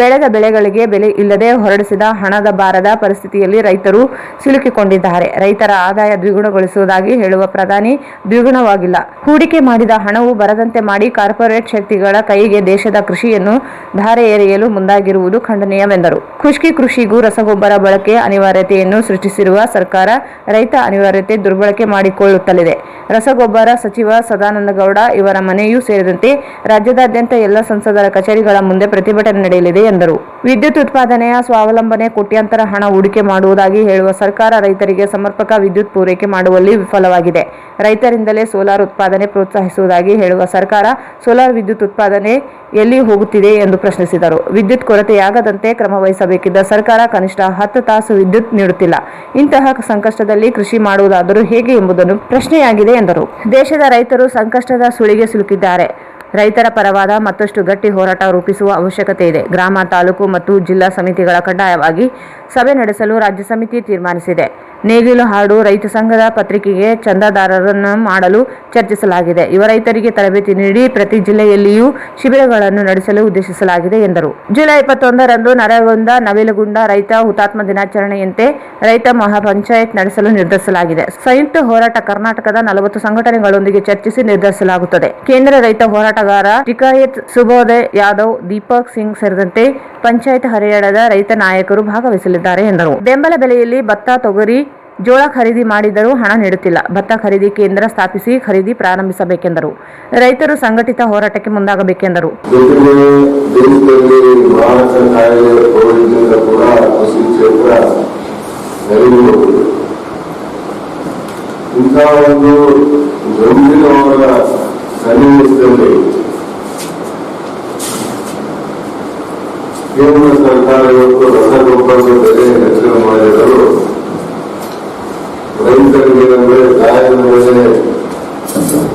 ಬೆಳೆದ ಬೆಳೆಗಳಿಗೆ ಬೆಲೆ ಇಲ್ಲದೆ ಹೊರಡಿಸಿದ ಹಣದ ಬಾರದ ಪರಿಸ್ಥಿತಿಯಲ್ಲಿ ರೈತರು ಸಿಲುಕಿಕೊಂಡಿದ್ದಾರೆ. ರೈತರ ಆದಾಯ ದ್ವಿಗುಣಗೊಳಿಸುವುದಾಗಿ ಹೇಳುವ ಪ್ರಧಾನಿ ದ್ವಿಗುಣವಾಗಿಲ್ಲ. ಹೂಡಿಕೆ ಮಾಡಿದ ಹಣವು ಬರದಂತೆ ಮಾಡಿ ಕಾರ್ಪೊರೇಟ್ ಶಕ್ತಿಗಳ ಕೈಗೆ ದೇಶದ ಕೃಷಿಯನ್ನು ಧಾರೆ ಎರೆಯಲು ಮುಂದಾಗಿರುವುದು ಖಂಡನೀಯವೆಂದರು. ಖುಷ್ಕಿ ಕೃಷಿಗೂ ರಸಗೊಬ್ಬರ ಬಳಕೆ ಅನಿವಾರ್ಯತೆಯನ್ನು ಸೃಷ್ಟಿಸಿರುವ ಸರ್ಕಾರ ರೈತ ಅನಿವಾರ್ಯತೆ ದುರ್ಬಳಕೆ ಮಾಡಿಕೊಳ್ಳುತ್ತಲಿದೆ. ರಸಗೊಬ್ಬರ ಸಚಿವ ಸದಾನಂದಗೌಡ ಇವರ ಮನೆಯೂ ಸೇರಿದಂತೆ ರಾಜ್ಯದಾದ್ಯಂತ ಎಲ್ಲ ಸಂಸದರ ಕಚೇರಿಗಳ ಮುಂದೆ ಪ್ರತಿಭಟನೆ ನಡೆಯಲಿದೆ ಎಂದರು. ವಿದ್ಯುತ್ ಉತ್ಪಾದನೆಯ ಸ್ವಾವಲಂಬನೆ ಕೋಟ್ಯಾಂತರ ಹಣ ಹೂಡಿಕೆ ಮಾಡುವುದಾಗಿ ಹೇಳುವ ಸರ್ಕಾರ ರೈತರಿಗೆ ಸಮರ್ಪಕ ವಿದ್ಯುತ್ ಪೂರೈಕೆ ಮಾಡುವಲ್ಲಿ ವಿಫಲವಾಗಿದೆ. ರೈತರಿಂದಲೇ ಸೋಲಾರ್ ಉತ್ಪಾದನೆ ಪ್ರೋತ್ಸಾಹಿಸುವುದಾಗಿ ಹೇಳುವ ಸರ್ಕಾರ ಸೋಲಾರ್ ವಿದ್ಯುತ್ ಉತ್ಪಾದನೆ ಎಲ್ಲಿ ಹೋಗುತ್ತಿದೆ ಎಂದು ಪ್ರಶ್ನಿಸಿದರು. ವಿದ್ಯುತ್ ಕೊರತೆಯಾಗದಂತೆ ಕ್ರಮ ವಹಿಸಬೇಕಿದ್ದ ಸರ್ಕಾರ ಕನಿಷ್ಠ 10 ತಾಸು ವಿದ್ಯುತ್ ನೀಡುತ್ತಿಲ್ಲ. ಇಂತಹ ಸಂಕಷ್ಟದಲ್ಲಿ ಕೃಷಿ ಮಾಡುವುದಾದರೂ ಹೇಗೆ ಎಂಬುದನ್ನು ಪ್ರಶ್ನೆಯಾಗಿದೆ ಎಂದರು. ದೇಶದ ರೈತರು ಸಂಕಷ್ಟದ ಸುಳಿಗೆ ಸಿಲುಕಿದ್ದಾರೆ. ರೈತರ ಪರವಾದ ಮತ್ತಷ್ಟು ಗಟ್ಟಿ ಹೋರಾಟ ರೂಪಿಸುವ ಅವಶ್ಯಕತೆ ಇದೆ. ಗ್ರಾಮ, ತಾಲೂಕು ಮತ್ತು ಜಿಲ್ಲಾ ಸಮಿತಿಗಳ ಕಡ್ಡಾಯವಾಗಿ ಸಭೆ ನಡೆಸಲು ರಾಜ್ಯ ಸಮಿತಿ ತೀರ್ಮಾನಿಸಿದೆ. ನೇಗಿಲು ಹಾಡು ರೈತ ಸಂಘದ ಪತ್ರಿಕೆಗೆ ಚಂದಾದಾರರನ್ನು ಮಾಡಲು ಚರ್ಚಿಸಲಾಗಿದೆ. ಯುವ ರೈತರಿಗೆ ತರಬೇತಿ ನೀಡಿ ಪ್ರತಿ ಜಿಲ್ಲೆಯಲ್ಲಿಯೂ ಶಿಬಿರಗಳನ್ನು ನಡೆಸಲು ಉದ್ದೇಶಿಸಲಾಗಿದೆ ಎಂದರು. ಜುಲೈ 21ರಂದು ನರಗುಂದ, ನವಿಲಗುಂದ ರೈತ ಹುತಾತ್ಮ ದಿನಾಚರಣೆಯಂತೆ ರೈತ ಮಹಾಪಂಚಾಯತ್ ನಡೆಸಲು ನಿರ್ಧರಿಸಲಾಗಿದೆ. ಸಂಯುಕ್ತ ಹೋರಾಟ ಕರ್ನಾಟಕದ 40 ಸಂಘಟನೆಗಳೊಂದಿಗೆ ಚರ್ಚಿಸಿ ನಿರ್ಧರಿಸಲಾಗುತ್ತದೆ. ಕೇಂದ್ರ ರೈತ ಹೋರಾಟಗಾರ ಟಿಕಾಯತ್ ಸುಬೋಧ್ ಯಾದವ್, ದೀಪಕ್ ಸಿಂಗ್ ಸೇರಿದಂತೆ ಪಂಚಾಯತ್ ಹರಿಯಾಣದ ರೈತ ನಾಯಕರು ಭಾಗವಹಿಸಲಿದ್ದಾರೆ ಎಂದರು. ಬೆಂಬಲ ಬೆಲೆಯಲ್ಲಿ ಭತ್ತ, ತೊಗರಿ, ಜೋಳ ಖರೀದಿ ಮಾಡಿದರೂ ಹಣ ನೀಡುತ್ತಿಲ್ಲ. ಭತ್ತ ಖರೀದಿ ಕೇಂದ್ರ ಸ್ಥಾಪಿಸಿ ಖರೀದಿ ಪ್ರಾರಂಭಿಸಬೇಕೆಂದರು. ರೈತರು ಸಂಘಟಿತ ಹೋರಾಟಕ್ಕೆ ಮುಂದಾಗಬೇಕೆಂದರು. ಕೇಂದ್ರ ಸರ್ಕಾರ ಇವತ್ತು ರಸಗೊಬ್ಬರದ ಬೆಲೆ ಹೆಚ್ಚಳ ಮಾಡಿದರೂ ರೈತರಿಗೆ ಗಾಯದ ಮೇಲೆ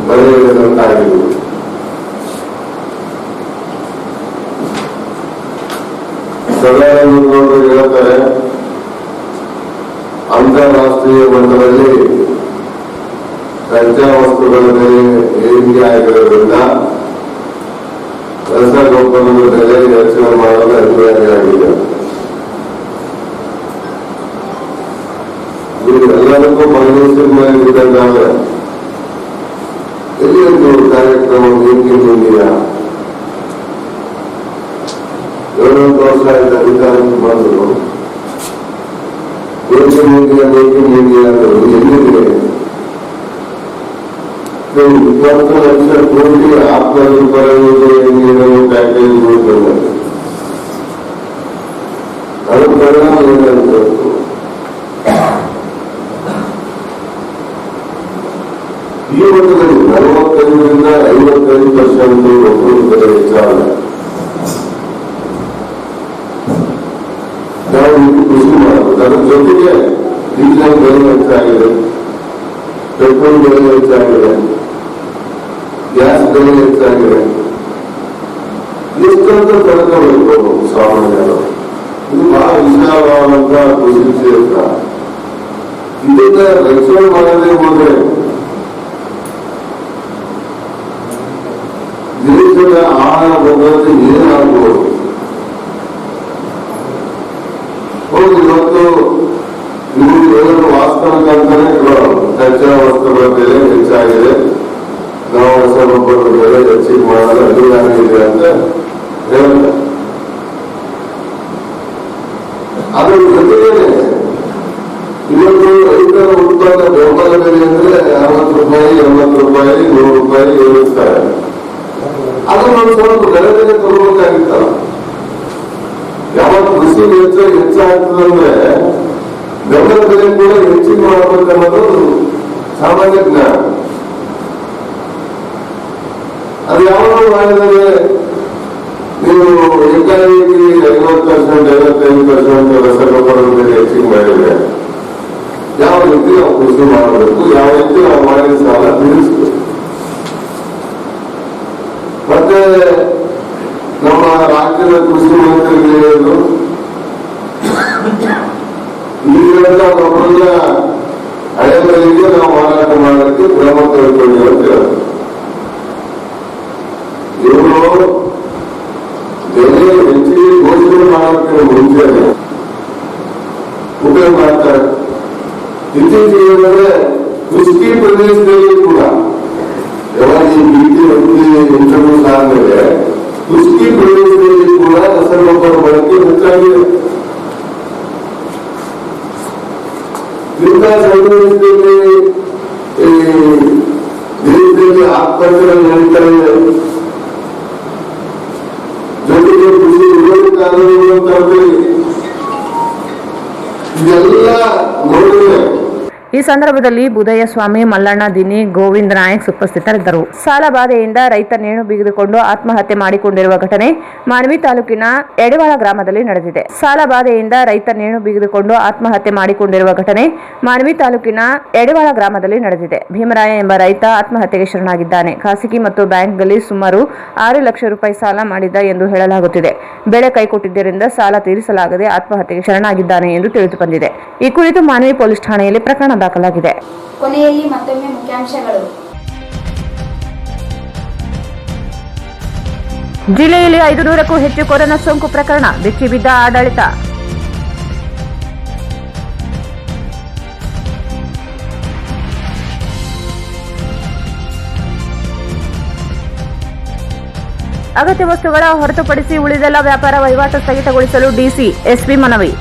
ಬರೆಯುವುದಂತಾಗಿದೆ. ಸದಾನಂದಗೌಡರು ಹೇಳ್ತಾರೆ, ಅಂತಾರಾಷ್ಟ್ರೀಯ ಮಟ್ಟದಲ್ಲಿ ಕಚ್ಚಾ ವಸ್ತುಗಳ ಬೆಲೆ ಏರಿಕೆ ಆಗಿರೋದ್ರಿಂದ ರಸಗೊಬ್ಬರದ ಬೆಲೆ ಹೆಚ್ಚಳ ಮಾಡಲು ಅನಿವಾರ್ಯವಾಗಿದೆ. ಎಲ್ಲರಿಗೂ ಭಾಗವಹಿಸಿದಾಗ ಎಲ್ಲಿ ಒಂದು ಕಾರ್ಯಕ್ರಮ ಮೀಟಿಂಗ್ ಇದೆಯಾ? 7 ವರ್ಷ ಆಯ್ತು ಅಧಿಕಾರಕ್ಕೆ ಬಂದರು. ಮೇಕಿಂಗ್ ಇಂಡಿಯಾ ಎಲ್ಲಿದೆ? 20 ಲಕ್ಷ ಕೋಟಿ ಆತ್ಮನಿರ್ಭರ ಯೋಜನೆ ಪ್ಯಾಕೇಜ್ ಬಂದಿದೆ. ಅದರ ಪರಿಣಾಮ ಏನಾಗುತ್ತೆ? ಈ ವರ್ಷದಲ್ಲಿ 45ರಿಂದ 55% ಒಬ್ಬರು ಬೆಲೆ ಹೆಚ್ಚಾಗಿದೆ. ನಾವು ಕೃಷಿ ಮಾಡಬಹುದು. ಅದರ ಜೊತೆಗೆ ಡೀಸೆಲ್ ಬೆಲೆ ಹೆಚ್ಚಾಗಿದೆ, ಪೆಟ್ರೋಲ್ ಬೆಲೆ ಹೆಚ್ಚಾಗಿದೆ. ಬೆಲೆ ಹೆಚ್ಚಾಗಿದೆ. ಎಷ್ಟಂತ ತಡ್ಕೋಬೇಕು ಸಾಮಾನ್ಯರು. ಇದು ಬಹಳ ವಿಶಾಲವಾದಂತ ಕೃಷಿ ಕ್ಷೇತ್ರ. ಇದನ್ನ ರಕ್ಷಣೆ ಮಾಡದೆ ಹೋದ್ರೆ ದೇಶದ ಆಹಾರ ಭದ್ರತೆ ಏನಾಗಬಹುದು. ಹೌದು, ಇವತ್ತು ಇವರು ವಾಸ್ತವಕ್ಕಂತಾನೆ ಕಚ್ಚಾ ವಸ್ತುಗಳ ಬೆಲೆ ಹೆಚ್ಚಾಗಿದೆ, ನಾವು ರಸಗೊಬ್ಬರದ ಬೆಲೆ ಹೆಚ್ಚಿಗೆ ಮಾಡಲು ಅನಿವಾರ್ಯ ಇದೆ ಅಂತ ಹೇಳ್ತಾರೆ. ಅದರ ಜೊತೆಗೆ ಇವತ್ತು ರೈತರ ಉತ್ಪನ್ನ ಬೆಂಬಲ ಬೆಲೆ ಅಂದ್ರೆ 60 ರೂಪಾಯಿ, 80 ರೂಪಾಯಿ, 100 ರೂಪಾಯಿ ಏರಿಸ್ತಾರೆ. ಅದನ್ನು ಒಂದು ಸ್ವಲ್ಪ ಬೆಲೆಗೆ ತರಬೇಕಾಗಿತ್ತಲ್ಲ. ಯಾವಾಗ ಕೃಷಿ ವೆಚ್ಚ ಹೆಚ್ಚಾಗ್ತದಂದ್ರೆ ಬೆಂಬಲ ಬೆಲೆ ಕೂಡ ಹೆಚ್ಚಿಗೆ ಮಾಡಬೇಕನ್ನೋದು ಸಾಮಾನ್ಯ ಜ್ಞಾನ. ಅದು ಯಾವಾಗ ಮಾಡಿದರೆ ನೀವು ಏಕಾಏಕಿ 50%, 55% ರಸಗೊಬ್ಬರದ ಬೆಲೆ ಹೆಚ್ಚಿಗೆ ಮಾಡಿದ್ರೆ ಯಾವ ರೀತಿ ನಾವು ಕೃಷಿ ಮಾಡಬೇಕು, ಯಾವ ರೀತಿ ನಾವು ಮಾಡಿದ ಸಾಲ ತೀರಿಸಬೇಕು. ಮತ್ತೆ ನಮ್ಮ ರಾಜ್ಯದ ಕೃಷಿ ಮಂತ್ರಿಗೆ ಹೇಳಿದ್ರು, ಈಗಿನ ಗೊಬ್ಬರದ ಹಳೆ ಬೆಲೆಗೆ ನಾವು ಮಾರಾಟ ಮಾಡೋದಕ್ಕೆ ಕ್ರಮ ತೆಗೆದುಕೊಳ್ಳಿ ಅಂತ ಹೇಳಿದ್ರು. ಇವರು ಬೆಲೆ ಹೆಚ್ಚಿಗೆ ಘೋಷಣೆ ಮಾಡೋದಕ್ಕೆ ಮುಂಚೆ ಉಪಯೋಗ ಮಾಡ್ತಾರೆ. ಇತ್ತೀಚೆಗೆ ಹೇಳಿದ್ರೆ ಕೃಷಿ ಪ್ರದೇಶದಲ್ಲಿ ಕೂಡ ಯಾವಾಗ ಈ ಭೀತಿ ಇಂಟ್ರೊಡ್ಯೂಸ್ ಆದ್ಮೇಲೆ ಕೃಷಿ ಪ್ರದೇಶದಲ್ಲಿ ಕೂಡ ರಸಗೊಬ್ಬರ ಬಳಕೆ ಹೆಚ್ಚಾಗಿದೆ. ಇಂಥ ಸನ್ನಿವೇಶದಲ್ಲಿ ದೇಶದಲ್ಲಿ ಆತ್ಮಹತ್ಯೆ ನಡೀತಾ ಇದೆ. ಜೊತೆಗೆ ಕೃಷಿ ವಿರೋಧಿ ಕಾನೂನುಗಳು ತರಬೇಡಿ, ಇದೆಲ್ಲ ನೋಡಿದ್ರೆ ಈ ಸಂದರ್ಭದಲ್ಲಿ ಬುಧಯ್ಯ ಸ್ವಾಮಿ, ಮಲ್ಲಣ್ಣ ದಿನ್ನಿ, ಗೋವಿಂದ ನಾಯಕ್ ಉಪಸ್ಥಿತರಿದ್ದರು. ಸಾಲ ಬಾಧೆಯಿಂದ ರೈತ ನೇಣು ಬಿಗಿದುಕೊಂಡು ಆತ್ಮಹತ್ಯೆ ಮಾಡಿಕೊಂಡಿರುವ ಘಟನೆ ಮಾನ್ವಿ ತಾಲೂಕಿನ ಎಡೆವಾಳ ಗ್ರಾಮದಲ್ಲಿ ನಡೆದಿದೆ. ಸಾಲ ಬಾಧೆಯಿಂದ ರೈತ ನೇಣು ಬಿಗಿದುಕೊಂಡು ಆತ್ಮಹತ್ಯೆ ಮಾಡಿಕೊಂಡಿರುವ ಘಟನೆ ಮಾನ್ವಿ ತಾಲೂಕಿನ ಎಡೆವಾಳ ಗ್ರಾಮದಲ್ಲಿ ನಡೆದಿದೆ. ಭೀಮರಾಯ ಎಂಬ ರೈತ ಆತ್ಮಹತ್ಯೆಗೆ ಶರಣಾಗಿದ್ದಾನೆ. ಖಾಸಗಿ ಮತ್ತು ಬ್ಯಾಂಕ್ನಲ್ಲಿ ಸುಮಾರು 6 ಲಕ್ಷ ರೂಪಾಯಿ ಸಾಲ ಮಾಡಿದ್ದ ಎಂದು ಹೇಳಲಾಗುತ್ತಿದೆ. ಬೆಳೆ ಕೈಕೊಟ್ಟಿದ್ದರಿಂದ ಸಾಲ ತೀರಿಸಲಾಗದೆ ಆತ್ಮಹತ್ಯೆಗೆ ಶರಣಾಗಿದ್ದಾನೆ ಎಂದು ತಿಳಿದು ಬಂದಿದೆ. ಈ ಕುರಿತು ಮಾನ್ವಿ ಪೊಲೀಸ್ ಠಾಣೆಯಲ್ಲಿ ಪ್ರಕರಣ ದಾಖಲಾಗಿದೆ. ಕೊನೆಯಲ್ಲಿ ಮತ್ತೊಮ್ಮೆ ಮುಖ್ಯಾಂಶಗಳು. ಜಿಲ್ಲೆಯಲ್ಲಿ 500ಕ್ಕೂ ಹೆಚ್ಚು ಕೊರೋನಾ ಸೋಂಕು ಪ್ರಕರಣ, ಬೆಚ್ಚಿಬಿದ್ದ ಆಡಳಿತ. ಅಗತ್ಯ ವಸ್ತುಗಳ ಹೊರತುಪಡಿಸಿ ಉಳಿದೆಲ್ಲ ವ್ಯಾಪಾರ ವಹಿವಾಟು ಸ್ಥಗಿತಗೊಳಿಸಲು ಡಿಸಿ, ಎಸ್ಪಿ ಮನವಿ.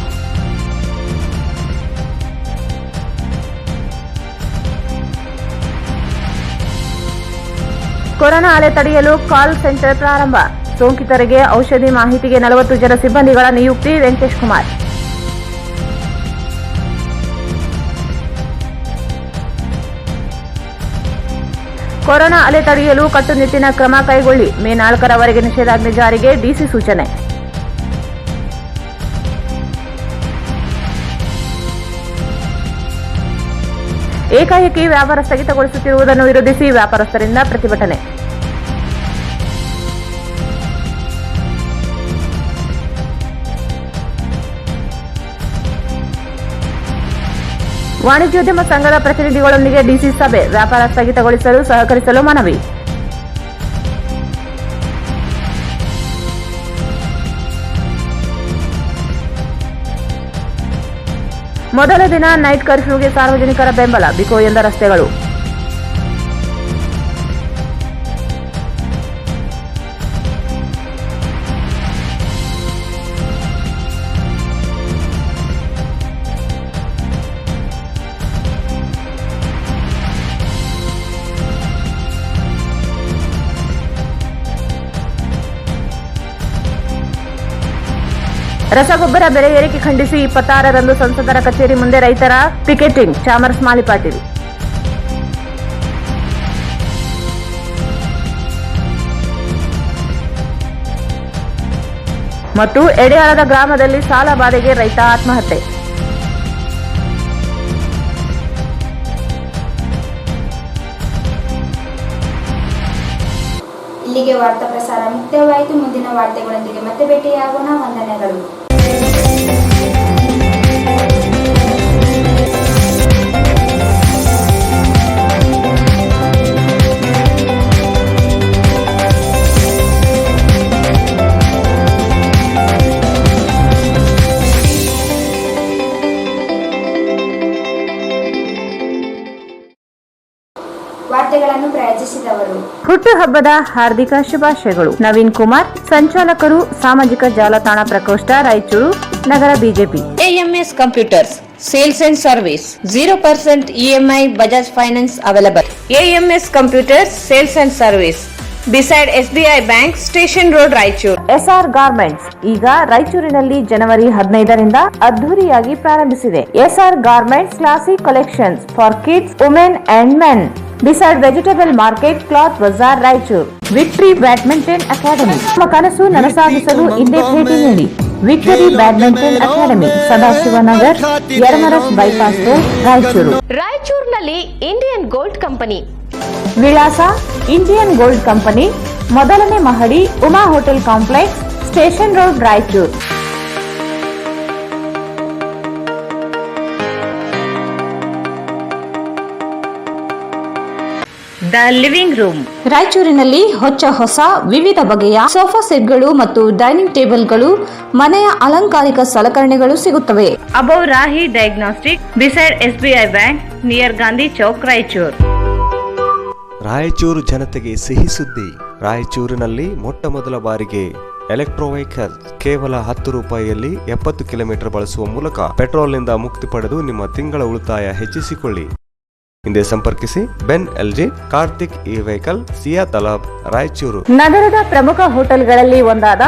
ಕೊರೋನಾ ಅಲೆ ತಡೆಯಲು ಕಾಲ್ ಸೆಂಟರ್ ಪ್ರಾರಂಭ, ಸೋಂಕಿತರಿಗೆ ಔಷಧಿ ಮಾಹಿತಿಗೆ 40 ಜನ ಸಿಬ್ಬಂದಿಗಳ ನಿಯುಕ್ತಿ. ವೆಂಕಟೇಶ್ ಕುಮಾರ್. ಕೊರೋನಾ ಅಲೆ ತಡೆಯಲು ಕಟ್ಟುನಿಟ್ಟಿನ ಕ್ರಮ ಕೈಗೊಳ್ಳಿ, ಮೇ 4ರವರೆಗೆ ನಿಷೇಧಾಜ್ಞೆ ಜಾರಿಗೆ ಡಿಸಿ ಸೂಚನೆ. ಏಕಾಏಕಿ ವ್ಯಾಪಾರ ಸ್ಥಗಿತಗೊಳಿಸುತ್ತಿರುವುದನ್ನು ವಿರೋಧಿಸಿ ವ್ಯಾಪಾರಸ್ಥರಿಂದ ಪ್ರತಿಭಟನೆ. ವಾಣಿಜ್ಯೋದ್ಯಮ ಸಂಘದ ಪ್ರತಿನಿಧಿಗಳೊಂದಿಗೆ ಡಿಸಿ ಸಭೆ, ವ್ಯಾಪಾರ ಸ್ಥಗಿತಗೊಳಿಸಲು ಸಹಕರಿಸಲು ಮನವಿ. ಮೊದಲ ದಿನ ನೈಟ್ ಕರ್ಫ್ಯೂಗೆ ಸಾರ್ವಜನಿಕರ ಬೆಂಬಲ, ಬಿಕೋ ಎಂದ ರಸ್ತೆಗಳು. ರಸಗೊಬ್ಬರ ಬೆಲೆ ಏರಿಕೆ ಖಂಡಿಸಿ 26ರಂದು ಸಂಸದರ ಕಚೇರಿ ಮುಂದೆ ರೈತರ ಪಿಕೆಟಿಂಗ್, ಚಾಮರಸ್ ಮಾಲಿ ಪಾಟೀಲ್. ಮತ್ತು ಎಡೆಯಾಳದ ಗ್ರಾಮದಲ್ಲಿ ಸಾಲ ಬಾಧೆಗೆ ರೈತ ಆತ್ಮಹತ್ಯೆ. ಇಲ್ಲಿಗೆ ವಾರ್ತಾ ಪ್ರಸಾರ ಮುಕ್ತಾಯವಾಯಿತು. ಮುಂದಿನ ವಾರ್ತೆಗಳೊಂದಿಗೆ ಮತ್ತೆ ಭೇಟಿಯಾಗೋಣ. ವಂದನೆಗಳು. ವಾರ್ತೆಗಳನ್ನು ಪ್ರಾಯೋಜಿಸಿದವರು ಹುಟ್ಟುಹಬ್ಬದ ಹಾರ್ದಿಕ ಶುಭಾಶಯಗಳು. ನವೀನ್ ಕುಮಾರ್, ಸಂಚಾಲಕರು, ಸಾಮಾಜಿಕ ಜಾಲತಾಣ ಪ್ರಕೋಷ್ಠ, ರಾಯಚೂರು ನಗರ BJP. AMS Computers Sales and Service 0% EMI Bajaj Finance available. AMS Computers Sales and Service beside SBI Bank Station Road Raichur. SR Garments ಈಗ ರಾಯಚೂರಿನಲ್ಲಿ ಜನವರಿ 15ರಿಂದ ಅದ್ಧೂರಿಯಾಗಿ ಪ್ರಾರಂಭಿಸಿದೆ. SR Garments classic collections for kids, women and men beside vegetable market, cloth Bazaar, Raichur. Victory badminton academy, ನಿಮ್ಮ ಕನಸು ನನಸಾಗಿಸಲು ಇಂದೇ ಭೇಟಿ ನೀಡಿ. Victory badminton academy, Sadashivanagar, Yermarus bypass road, Raichur. ರಾಯಚೂರಿನಲ್ಲಿ ಇಂಡಿಯನ್ ಗೋಲ್ಡ್ ಕಂಪನಿ. ವಿಳಾಸ ಇಂಡಿಯನ್ ಗೋಲ್ಡ್ ಕಂಪನಿ, ಮೊದಲನೇ ಮಹಡಿ, Uma hotel complex, station road, Raichur. The living room, ರಾಯಚೂರಿನಲ್ಲಿ ಹೊಸ ವಿವಿಧ ಬಗೆಯ ಸೋಫಾ ಸೆಟ್ಗಳು ಮತ್ತು ಡೈನಿಂಗ್ ಟೇಬಲ್ಗಳು, ಮನೆಯ ಅಲಂಕಾರಿಕ ಸಲಕರಣೆಗಳು ಸಿಗುತ್ತವೆ. Above Rahi diagnostic beside SBI bank near Gandhi Chowk, Raichur. Raichur ಜನತೆಗೆ ಸಿಹಿ ಸುದ್ದಿ. ರಾಯಚೂರಿನಲ್ಲಿ ಮೊಟ್ಟಮೊದಲ ಬಾರಿಗೆ ಎಲೆಕ್ಟ್ರೋ ವೆಹಿಕಲ್ ಕೇವಲ 10 ರೂಪಾಯಿಯಲ್ಲಿ 70 ಕಿಲೋಮೀಟರ್ ಬಳಸುವ ಮೂಲಕ ಪೆಟ್ರೋಲ್ನಿಂದ ಮುಕ್ತಿ ಪಡೆದು ನಿಮ್ಮ ತಿಂಗಳ ಉಳಿತಾಯ ಹೆಚ್ಚಿಸಿಕೊಳ್ಳಿ. ಹಿಂದೆ ಸಂಪರ್ಕಿಸಿ. ಬೆನ್ LG, Karthik E vehicle, Siya Talab, Raichur. ನಗರದ ಪ್ರಮುಖ ಹೋಟೆಲ್ಗಳಲ್ಲಿ ಒಂದಾದ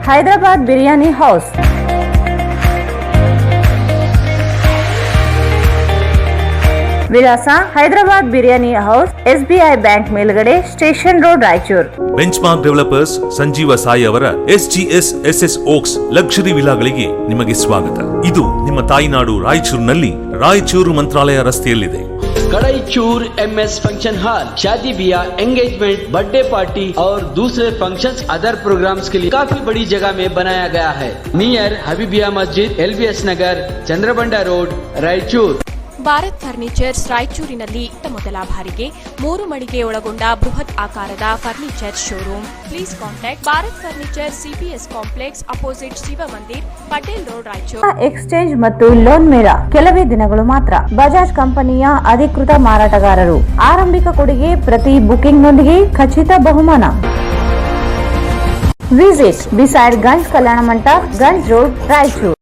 ಹೈದರಾಬಾದ್ ಬಿರಿಯಾನಿ ಹೌಸ್. ವಿಳಾಸ Hyderabad biryani house, SBI bank ಮೇಲ್ಗಡೆ, station road, Raichur. Benchmark developers Sanjeeva Sai ಅವರ SGS SS ಓಕ್ಸ್ ಲಕ್ಸುರಿ ವಿಲಾಗಳಿಗೆ ನಿಮಗೆ ಸ್ವಾಗತ. ಇದು ನಿಮ್ಮ ತಾಯಿನಾಡು ರಾಯಚೂರಿನಲ್ಲಿ, ರಾಯಚೂರು ಮಂತ್ರಾಲಯ ರಸ್ತೆಯಲ್ಲಿದೆ. कड़ई चूर MS फंक्शन हॉल शादी ब्याह, एंगेजमेंट, बर्थडे पार्टी और दूसरे फंक्शंस अदर प्रोग्राम्स के लिए काफी बड़ी जगह में बनाया गया है. नियर हबीबिया मस्जिद, LBS नगर, चंद्रबंडा रोड, रायचूर. ಭಾರತ್ ಫರ್ನಿಚರ್ಸ್ ರಾಯಚೂರಿನಲ್ಲಿ ಮೊದಲ ಬಾರಿಗೆ 3 ಮಳಿಗೆ ಒಳಗೊಂಡ ಬೃಹತ್ ಆಕಾರದ furniture showroom. Please contact Bharat furniture, CPS complex, opposite Shiva Mandir, Patel road, Raichur. Exchange ಮತ್ತು ಲೋನ್ ಮೇಳ ಕೆಲವೇ ದಿನಗಳು ಮಾತ್ರ. ಬಜಾಜ್ ಕಂಪನಿಯ ಅಧಿಕೃತ ಮಾರಾಟಗಾರರು. ಆರಂಭಿಕ ಕೊಡುಗೆ ಪ್ರತಿ ಬುಕಿಂಗ್ನೊಂದಿಗೆ ಖಚಿತ ಬಹುಮಾನ. Visit beside Ganj Kalyana Mantapa, Ganj road, Raichur.